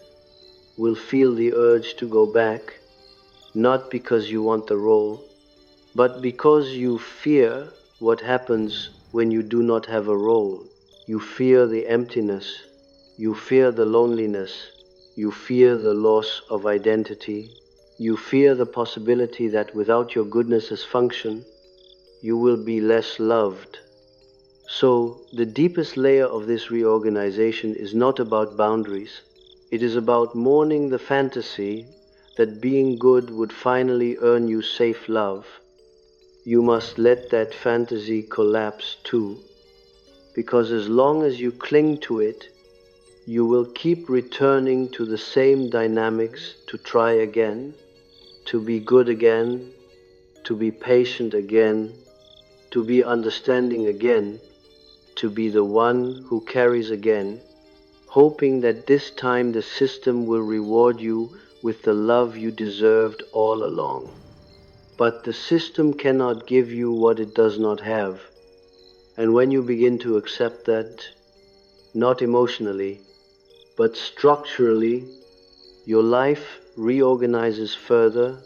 will feel the urge to go back, not because you want the role, but because you fear what happens when you do not have a role. You fear the emptiness, you fear the loneliness, you fear the loss of identity, you fear the possibility that without your goodness as function, you will be less loved. So, the deepest layer of this reorganization is not about boundaries. It is about mourning the fantasy that being good would finally earn you safe love. You must let that fantasy collapse too, because as long as you cling to it, you will keep returning to the same dynamics to try again, to be good again, to be patient again, to be understanding again, to be the one who carries again, hoping that this time the system will reward you with the love you deserved all along. But the system cannot give you what it does not have. And when you begin to accept that, not emotionally, but structurally, your life reorganizes further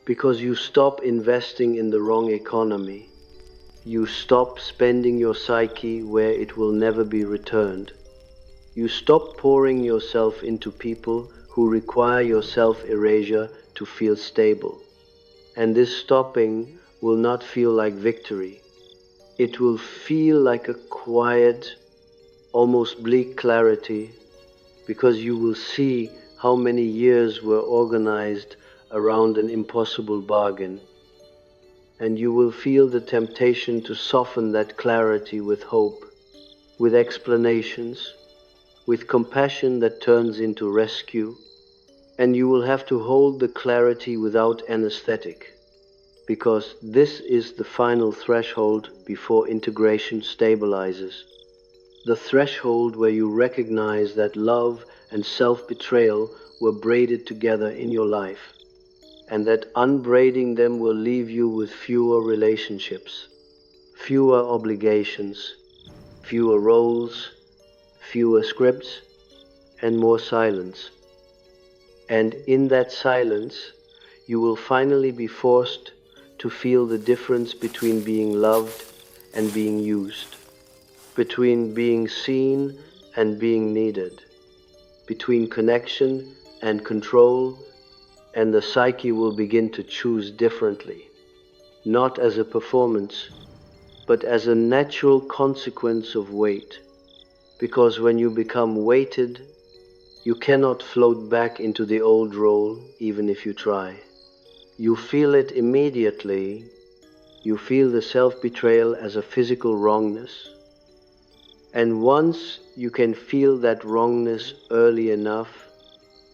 because you stop investing in the wrong economy. You stop spending your psyche where it will never be returned. You stop pouring yourself into people who require your self-erasure to feel stable. And this stopping will not feel like victory. It will feel like a quiet, almost bleak clarity, because you will see how many years were organized around an impossible bargain. And you will feel the temptation to soften that clarity with hope, with explanations, with compassion that turns into rescue. And you will have to hold the clarity without anesthetic, because this is the final threshold before integration stabilizes. The threshold where you recognize that love and self-betrayal were braided together in your life, and that unbraiding them will leave you with fewer relationships, fewer obligations, fewer roles, fewer scripts, and more silence. And in that silence, you will finally be forced to feel the difference between being loved and being used, between being seen and being needed, between connection and control, and the psyche will begin to choose differently, not as a performance, but as a natural consequence of weight. Because when you become weighted, you cannot float back into the old role, even if you try. You feel it immediately. You feel the self-betrayal as a physical wrongness. And once you can feel that wrongness early enough,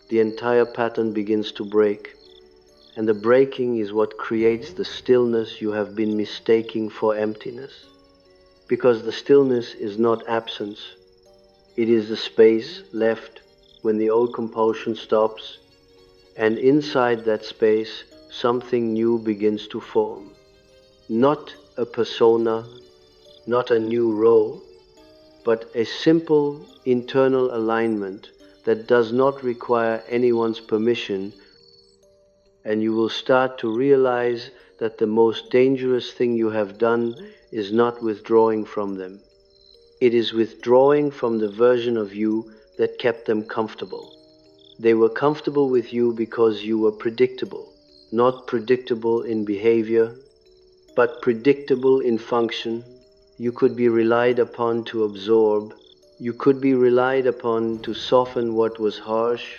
the entire pattern begins to break. And the breaking is what creates the stillness you have been mistaking for emptiness. Because the stillness is not absence. It is the space left when the old compulsion stops, and inside that space something new begins to form. Not a persona, not a new role, but a simple internal alignment that does not require anyone's permission, and you will start to realize that the most dangerous thing you have done is not withdrawing from them. It is withdrawing from the version of you that kept them comfortable. They were comfortable with you because you were predictable, not predictable in behavior, but predictable in function. You could be relied upon to absorb. You could be relied upon to soften what was harsh.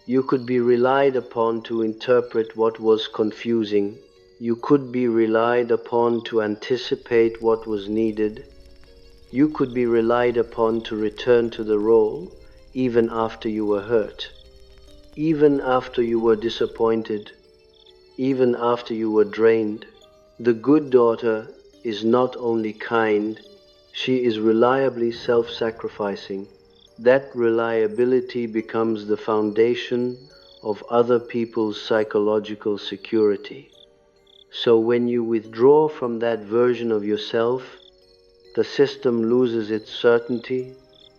You could be relied upon to interpret what was confusing. You could be relied upon to anticipate what was needed. You could be relied upon to return to the role, even after you were hurt, even after you were disappointed, even after you were drained. The good daughter is not only kind, she is reliably self-sacrificing. That reliability becomes the foundation of other people's psychological security. So when you withdraw from that version of yourself, the system loses its certainty,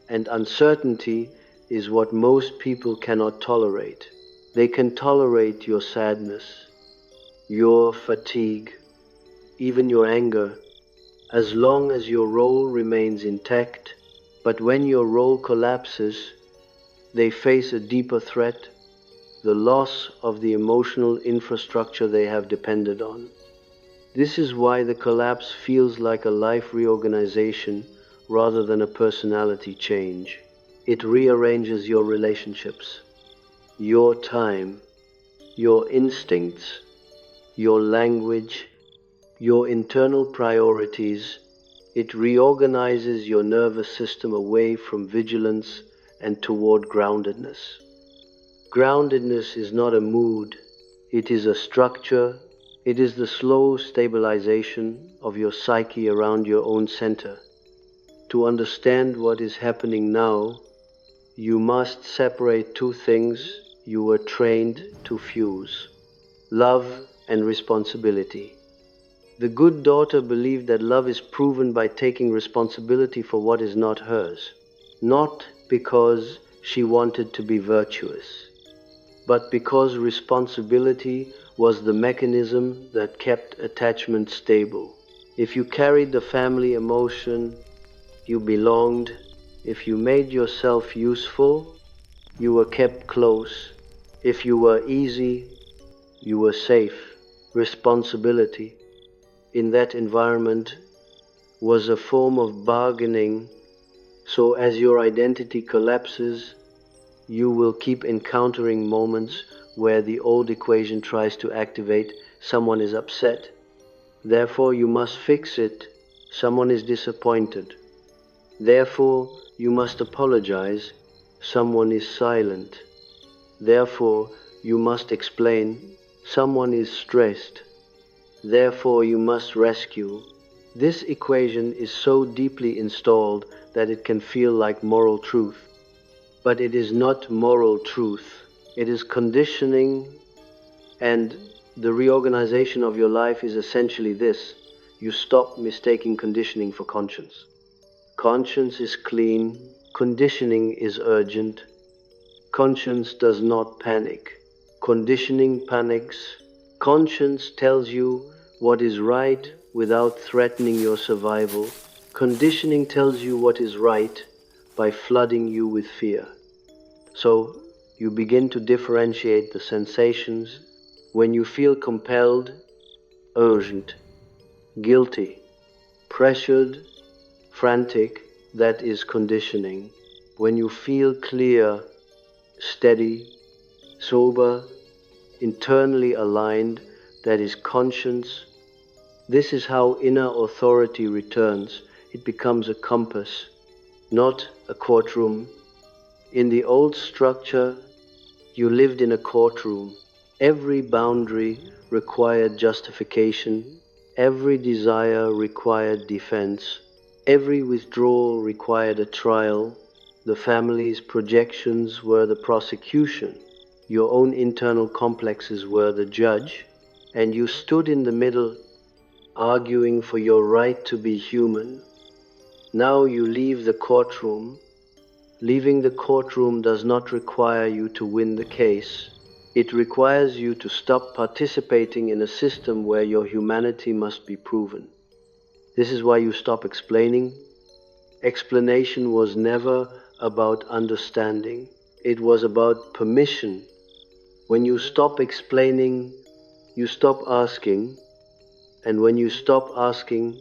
and uncertainty is what most people cannot tolerate. They can tolerate your sadness, your fatigue, even your anger, as long as your role remains intact. But when your role collapses, they face a deeper threat, the loss of the emotional infrastructure they have depended on. This is why the collapse feels like a life reorganization rather than a personality change. It rearranges your relationships, your time, your instincts, your language, your internal priorities. It reorganizes your nervous system away from vigilance and toward groundedness. Groundedness is not a mood, it is a structure. It is the slow stabilization of your psyche around your own center. To understand what is happening now, you must separate two things you were trained to fuse: love and responsibility. The good daughter believed that love is proven by taking responsibility for what is not hers, not because she wanted to be virtuous, but because responsibility was the mechanism that kept attachment stable. If you carried the family emotion, you belonged. If you made yourself useful, you were kept close. If you were easy, you were safe. Responsibility in that environment was a form of bargaining. So as your identity collapses, you will keep encountering moments where the old equation tries to activate. Someone is upset, therefore you must fix it. Someone is disappointed, therefore you must apologize. Someone is silent, therefore you must explain. Someone is stressed, therefore you must rescue. This equation is so deeply installed that it can feel like moral truth. But it is not moral truth. It is conditioning, and the reorganization of your life is essentially this. You stop mistaking conditioning for conscience. Conscience is clean, conditioning is urgent. Conscience does not panic. Conditioning panics. Conscience tells you what is right without threatening your survival. Conditioning tells you what is right by flooding you with fear. So you begin to differentiate the sensations when you feel compelled, urgent, guilty, pressured, frantic, that is conditioning. When you feel clear, steady, sober, internally aligned, that is conscience. This is how inner authority returns. It becomes a compass, not a courtroom. In the old structure, you lived in a courtroom. Every boundary required justification. Every desire required defense. Every withdrawal required a trial. The family's projections were the prosecution. Your own internal complexes were the judge. And you stood in the middle, arguing for your right to be human. Now you leave the courtroom. Leaving the courtroom does not require you to win the case. It requires you to stop participating in a system where your humanity must be proven. This is why you stop explaining. Explanation was never about understanding. It was about permission. When you stop explaining, you stop asking. And when you stop asking,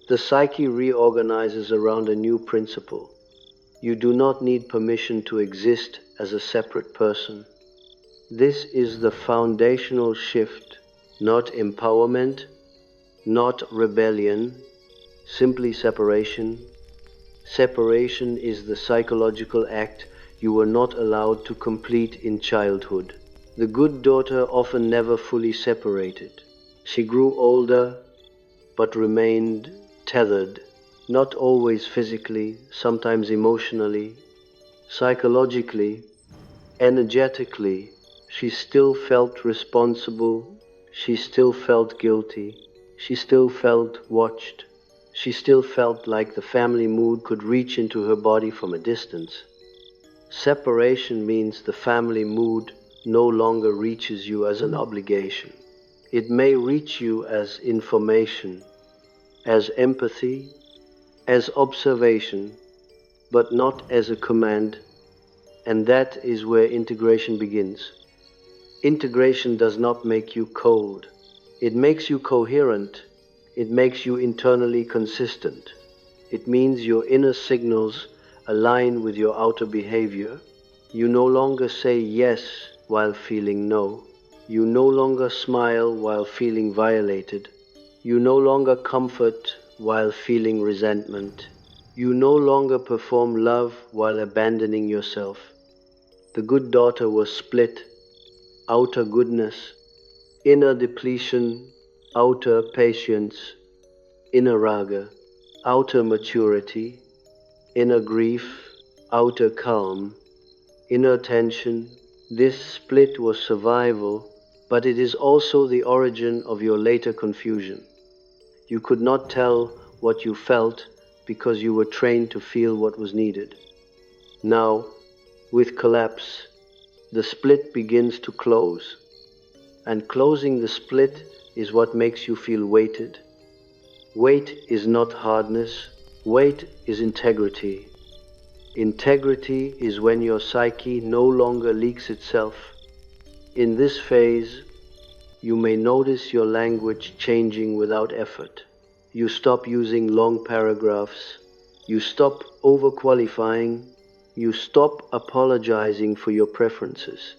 the psyche reorganizes around a new principle. You do not need permission to exist as a separate person. This is the foundational shift, not empowerment, not rebellion, simply separation. Separation is the psychological act you were not allowed to complete in childhood. The good daughter often never fully separated. She grew older, but remained tethered, not always physically, sometimes emotionally, psychologically, energetically. She still felt responsible, she still felt guilty, she still felt watched, she still felt like the family mood could reach into her body from a distance. Separation means the family mood no longer reaches you as an obligation. It may reach you as information, as empathy, as observation, but not as a command, and that is where integration begins. Integration does not make you cold. It makes you coherent. It makes you internally consistent. It means your inner signals align with your outer behavior. You no longer say yes while feeling no. You no longer smile while feeling violated. You no longer comfort while feeling resentment. You no longer perform love while abandoning yourself. The good daughter was split. Outer goodness, inner depletion, outer patience, inner raga, outer maturity, inner grief, outer calm, inner tension. This split was survival, but it is also the origin of your later confusion. You could not tell what you felt because you were trained to feel what was needed. Now, with collapse, the split begins to close, and closing the split is what makes you feel weighted. Weight is not hardness, weight is integrity. Integrity is when your psyche no longer leaks itself. In this phase, you may notice your language changing without effort. You stop using long paragraphs. You stop overqualifying. You stop apologizing for your preferences.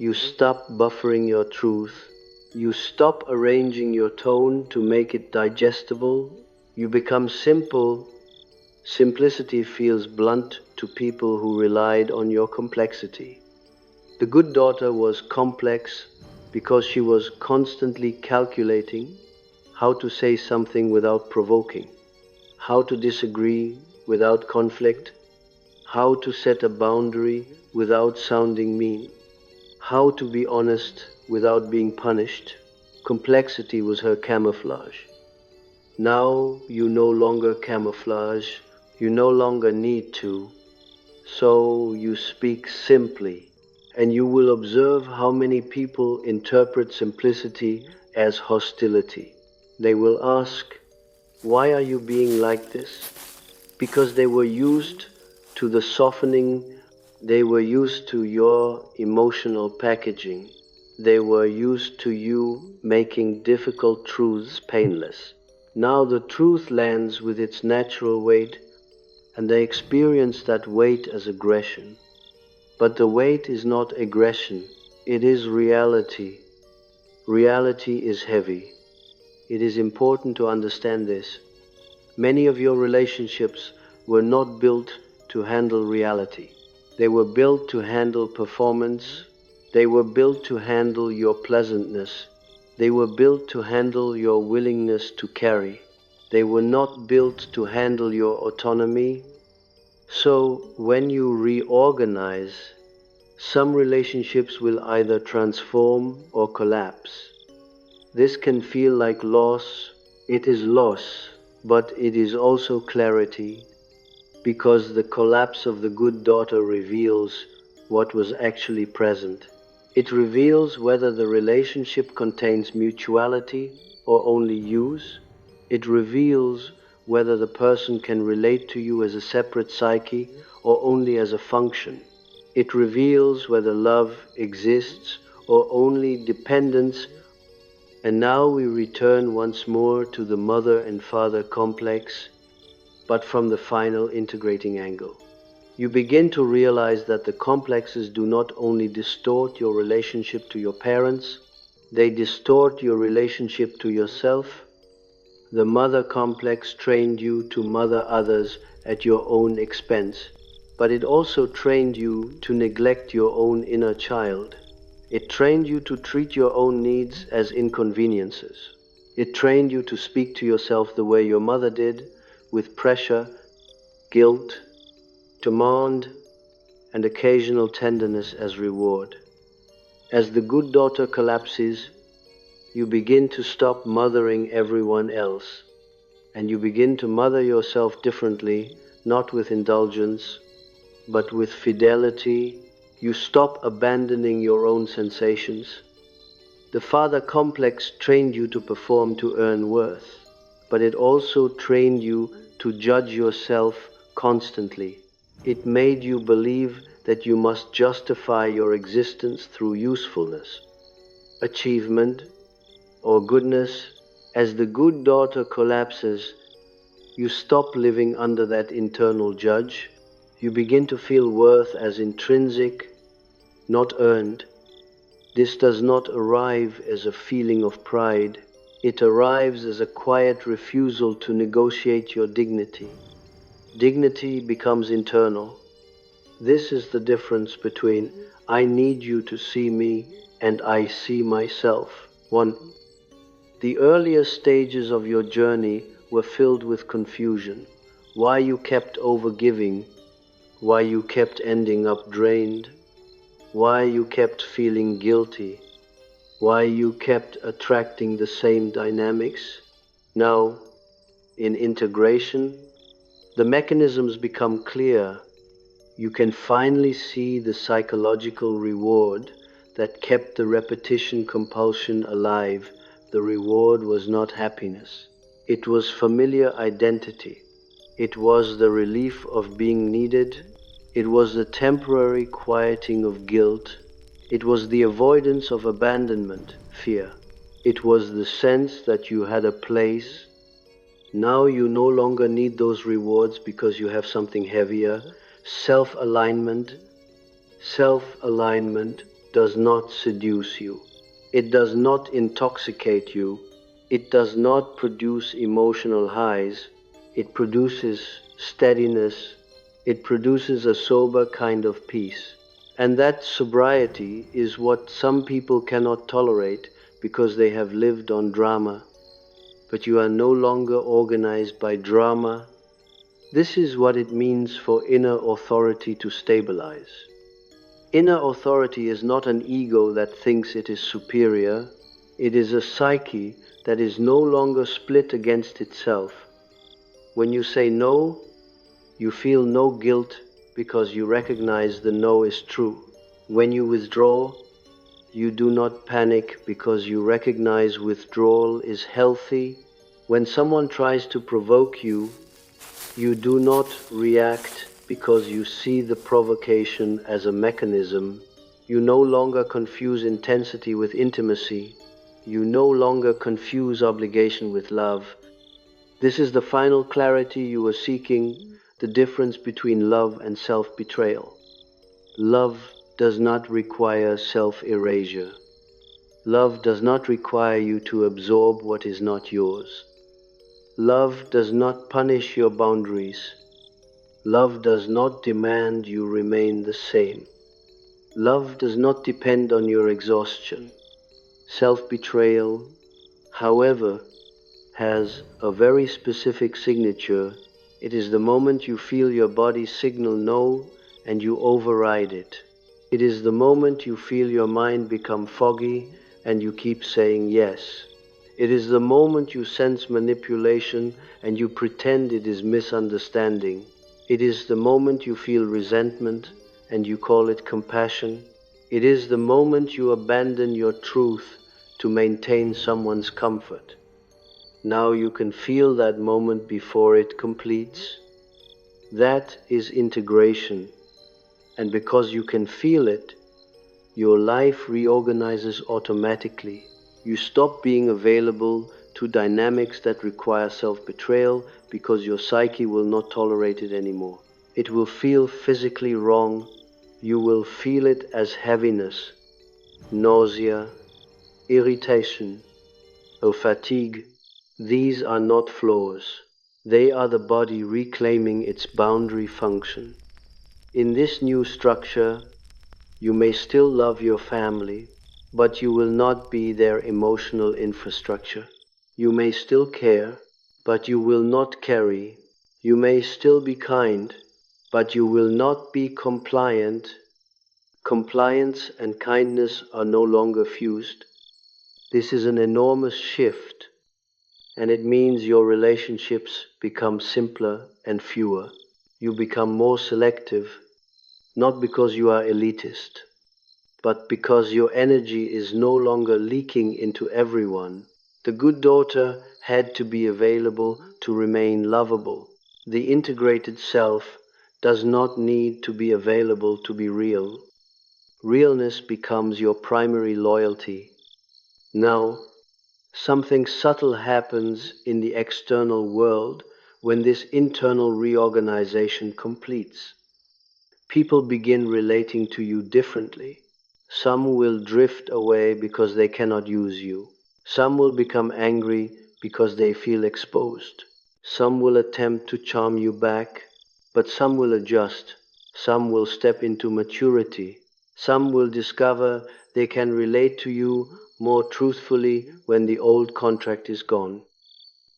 You stop buffering your truth. You stop arranging your tone to make it digestible. You become simple. Simplicity feels blunt to people who relied on your complexity. The good daughter was complex because she was constantly calculating how to say something without provoking, how to disagree without conflict, how to set a boundary without sounding mean, how to be honest without being punished. Complexity was her camouflage. Now you no longer camouflage, you no longer need to, so you speak simply, and you will observe how many people interpret simplicity as hostility. They will ask, why are you being like this? Because they were used to the softening, they were used to your emotional packaging. They were used to you making difficult truths painless. Now the truth lands with its natural weight, and they experience that weight as aggression. But the weight is not aggression, it is reality. Reality is heavy. It is important to understand this. Many of your relationships were not built to handle reality. They were built to handle performance. They were built to handle your pleasantness. They were built to handle your willingness to carry. They were not built to handle your autonomy. So, when you reorganize, some relationships will either transform or collapse. This can feel like loss. It is loss, but it is also clarity, because the collapse of the good daughter reveals what was actually present. It reveals whether the relationship contains mutuality or only use. It reveals whether the person can relate to you as a separate psyche or only as a function. It reveals whether love exists or only dependence. And now we return once more to the mother and father complex, but from the final integrating angle. You begin to realize that the complexes do not only distort your relationship to your parents, they distort your relationship to yourself. The mother complex trained you to mother others at your own expense, but it also trained you to neglect your own inner child. It trained you to treat your own needs as inconveniences. It trained you to speak to yourself the way your mother did, with pressure, guilt, demand, and occasional tenderness as reward. As the good daughter collapses, you begin to stop mothering everyone else, and you begin to mother yourself differently, not with indulgence, but with fidelity. You stop abandoning your own sensations. The father complex trained you to perform to earn worth, but it also trained you to judge yourself constantly. It made you believe that you must justify your existence through usefulness, achievement, or goodness. As the good daughter collapses, you stop living under that internal judge. You begin to feel worth as intrinsic, not earned. This does not arrive as a feeling of pride. It arrives as a quiet refusal to negotiate your dignity. Dignity becomes internal. This is the difference between I need you to see me and I see myself. 1. The earlier stages of your journey were filled with confusion. Why you kept overgiving, why you kept ending up drained, why you kept feeling guilty, why you kept attracting the same dynamics. Now, in integration, the mechanisms become clear. You can finally see the psychological reward that kept the repetition compulsion alive. The reward was not happiness. It was familiar identity. It was the relief of being needed. It was the temporary quieting of guilt. It was the avoidance of abandonment, fear. It was the sense that you had a place. Now you no longer need those rewards because you have something heavier. Self-alignment. Self-alignment does not seduce you. It does not intoxicate you. It does not produce emotional highs. It produces steadiness. It produces a sober kind of peace. And that sobriety is what some people cannot tolerate because they have lived on drama. But you are no longer organized by drama. This is what it means for inner authority to stabilize. Inner authority is not an ego that thinks it is superior. It is a psyche that is no longer split against itself. When you say no, you feel no guilt because you recognize the no is true. When you withdraw, you do not panic because you recognize withdrawal is healthy. When someone tries to provoke you, you do not react because you see the provocation as a mechanism. You no longer confuse intensity with intimacy. You no longer confuse obligation with love. This is the final clarity you were seeking, the difference between love and self-betrayal. Love does not require self-erasure. Love does not require you to absorb what is not yours. Love does not punish your boundaries. Love does not demand you remain the same. Love does not depend on your exhaustion. Self-betrayal, however, has a very specific signature. It is the moment you feel your body signal no and you override it. It is the moment you feel your mind become foggy and you keep saying yes. It is the moment you sense manipulation and you pretend it is misunderstanding. It is the moment you feel resentment and you call it compassion. It is the moment you abandon your truth to maintain someone's comfort. Now you can feel that moment before it completes. That is integration. And because you can feel it, your life reorganizes automatically. You stop being available to dynamics that require self-betrayal because your psyche will not tolerate it anymore. It will feel physically wrong. You will feel it as heaviness, nausea, irritation, or fatigue. These are not flaws. They are the body reclaiming its boundary function. In this new structure, you may still love your family, but you will not be their emotional infrastructure. You may still care, but you will not carry. You may still be kind, but you will not be compliant. Compliance and kindness are no longer fused. This is an enormous shift, and it means your relationships become simpler and fewer. You become more selective, not because you are elitist, but because your energy is no longer leaking into everyone. The good daughter had to be available to remain lovable. The integrated self does not need to be available to be real. Realness becomes your primary loyalty. Now, something subtle happens in the external world when this internal reorganization completes. People begin relating to you differently. Some will drift away because they cannot use you. Some will become angry because they feel exposed. Some will attempt to charm you back, but some will adjust. Some will step into maturity. Some will discover they can relate to you more truthfully when the old contract is gone.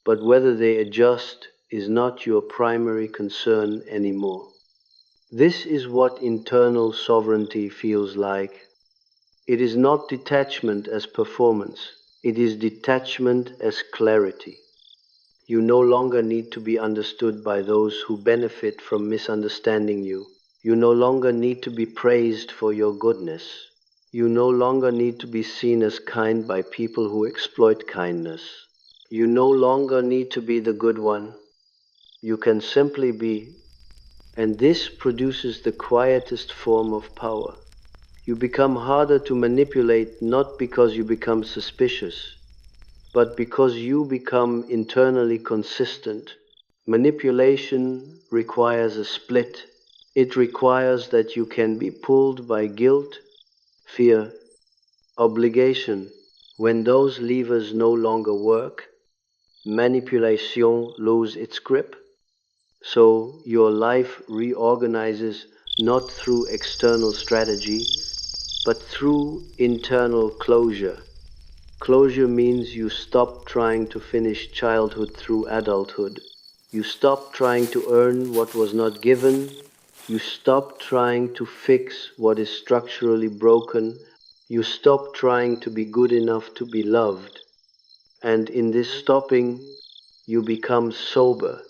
But whether they adjust is not your primary concern anymore. This is what internal sovereignty feels like. It is not detachment as performance. It is detachment as clarity. You no longer need to be understood by those who benefit from misunderstanding you. You no longer need to be praised for your goodness. You no longer need to be seen as kind by people who exploit kindness. You no longer need to be the good one. You can simply be. And this produces the quietest form of power. You become harder to manipulate not because you become suspicious, but because you become internally consistent. Manipulation requires a split. It requires that you can be pulled by guilt, fear, obligation. When those levers no longer work, manipulation loses its grip. So your life reorganizes not through external strategy, but through internal closure. Closure means you stop trying to finish childhood through adulthood. You stop trying to earn what was not given. You stop trying to fix what is structurally broken. You stop trying to be good enough to be loved. And in this stopping, you become sober.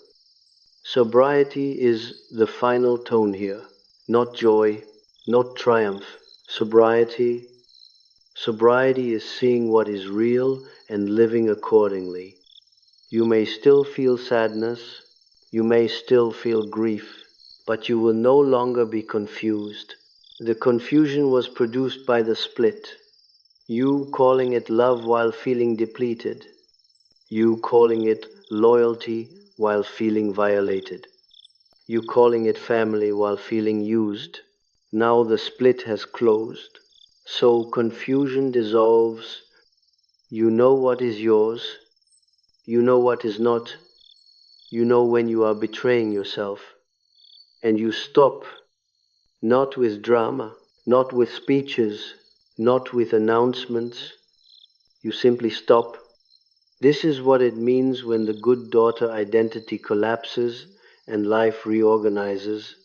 Sobriety is the final tone here. Not joy, not triumph. Sobriety is seeing what is real and living accordingly. You may still feel sadness, you may still feel grief, but you will no longer be confused. The confusion was produced by the split. You calling it love while feeling depleted. You calling it loyalty while feeling violated. You calling it family while feeling used. Now the split has closed. So confusion dissolves. You know what is yours. You know what is not. You know when you are betraying yourself. And you stop, not with drama, not with speeches, not with announcements. You simply stop. This is what it means when the good daughter identity collapses and life reorganizes.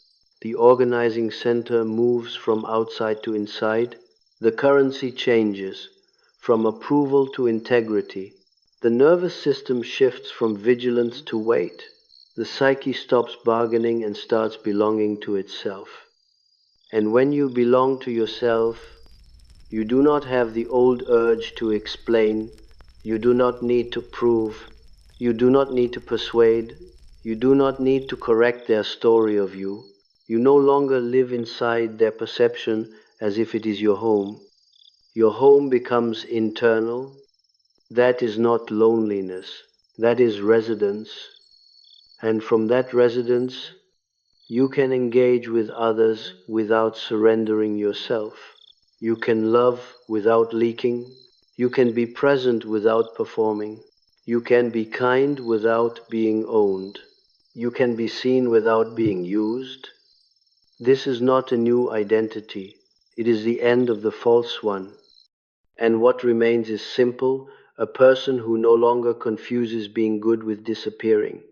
The organizing center moves from outside to inside. The currency changes from approval to integrity. The nervous system shifts from vigilance to weight. The psyche stops bargaining and starts belonging to itself. And when you belong to yourself, you do not have the old urge to explain. You do not need to prove. You do not need to persuade. You do not need to correct their story of you. You no longer live inside their perception as if it is your home. Your home becomes internal. That is not loneliness. That is residence. And from that residence, you can engage with others without surrendering yourself. You can love without leaking. You can be present without performing. You can be kind without being owned. You can be seen without being used. This is not a new identity. It is the end of the false one. And what remains is simple, a person who no longer confuses being good with disappearing.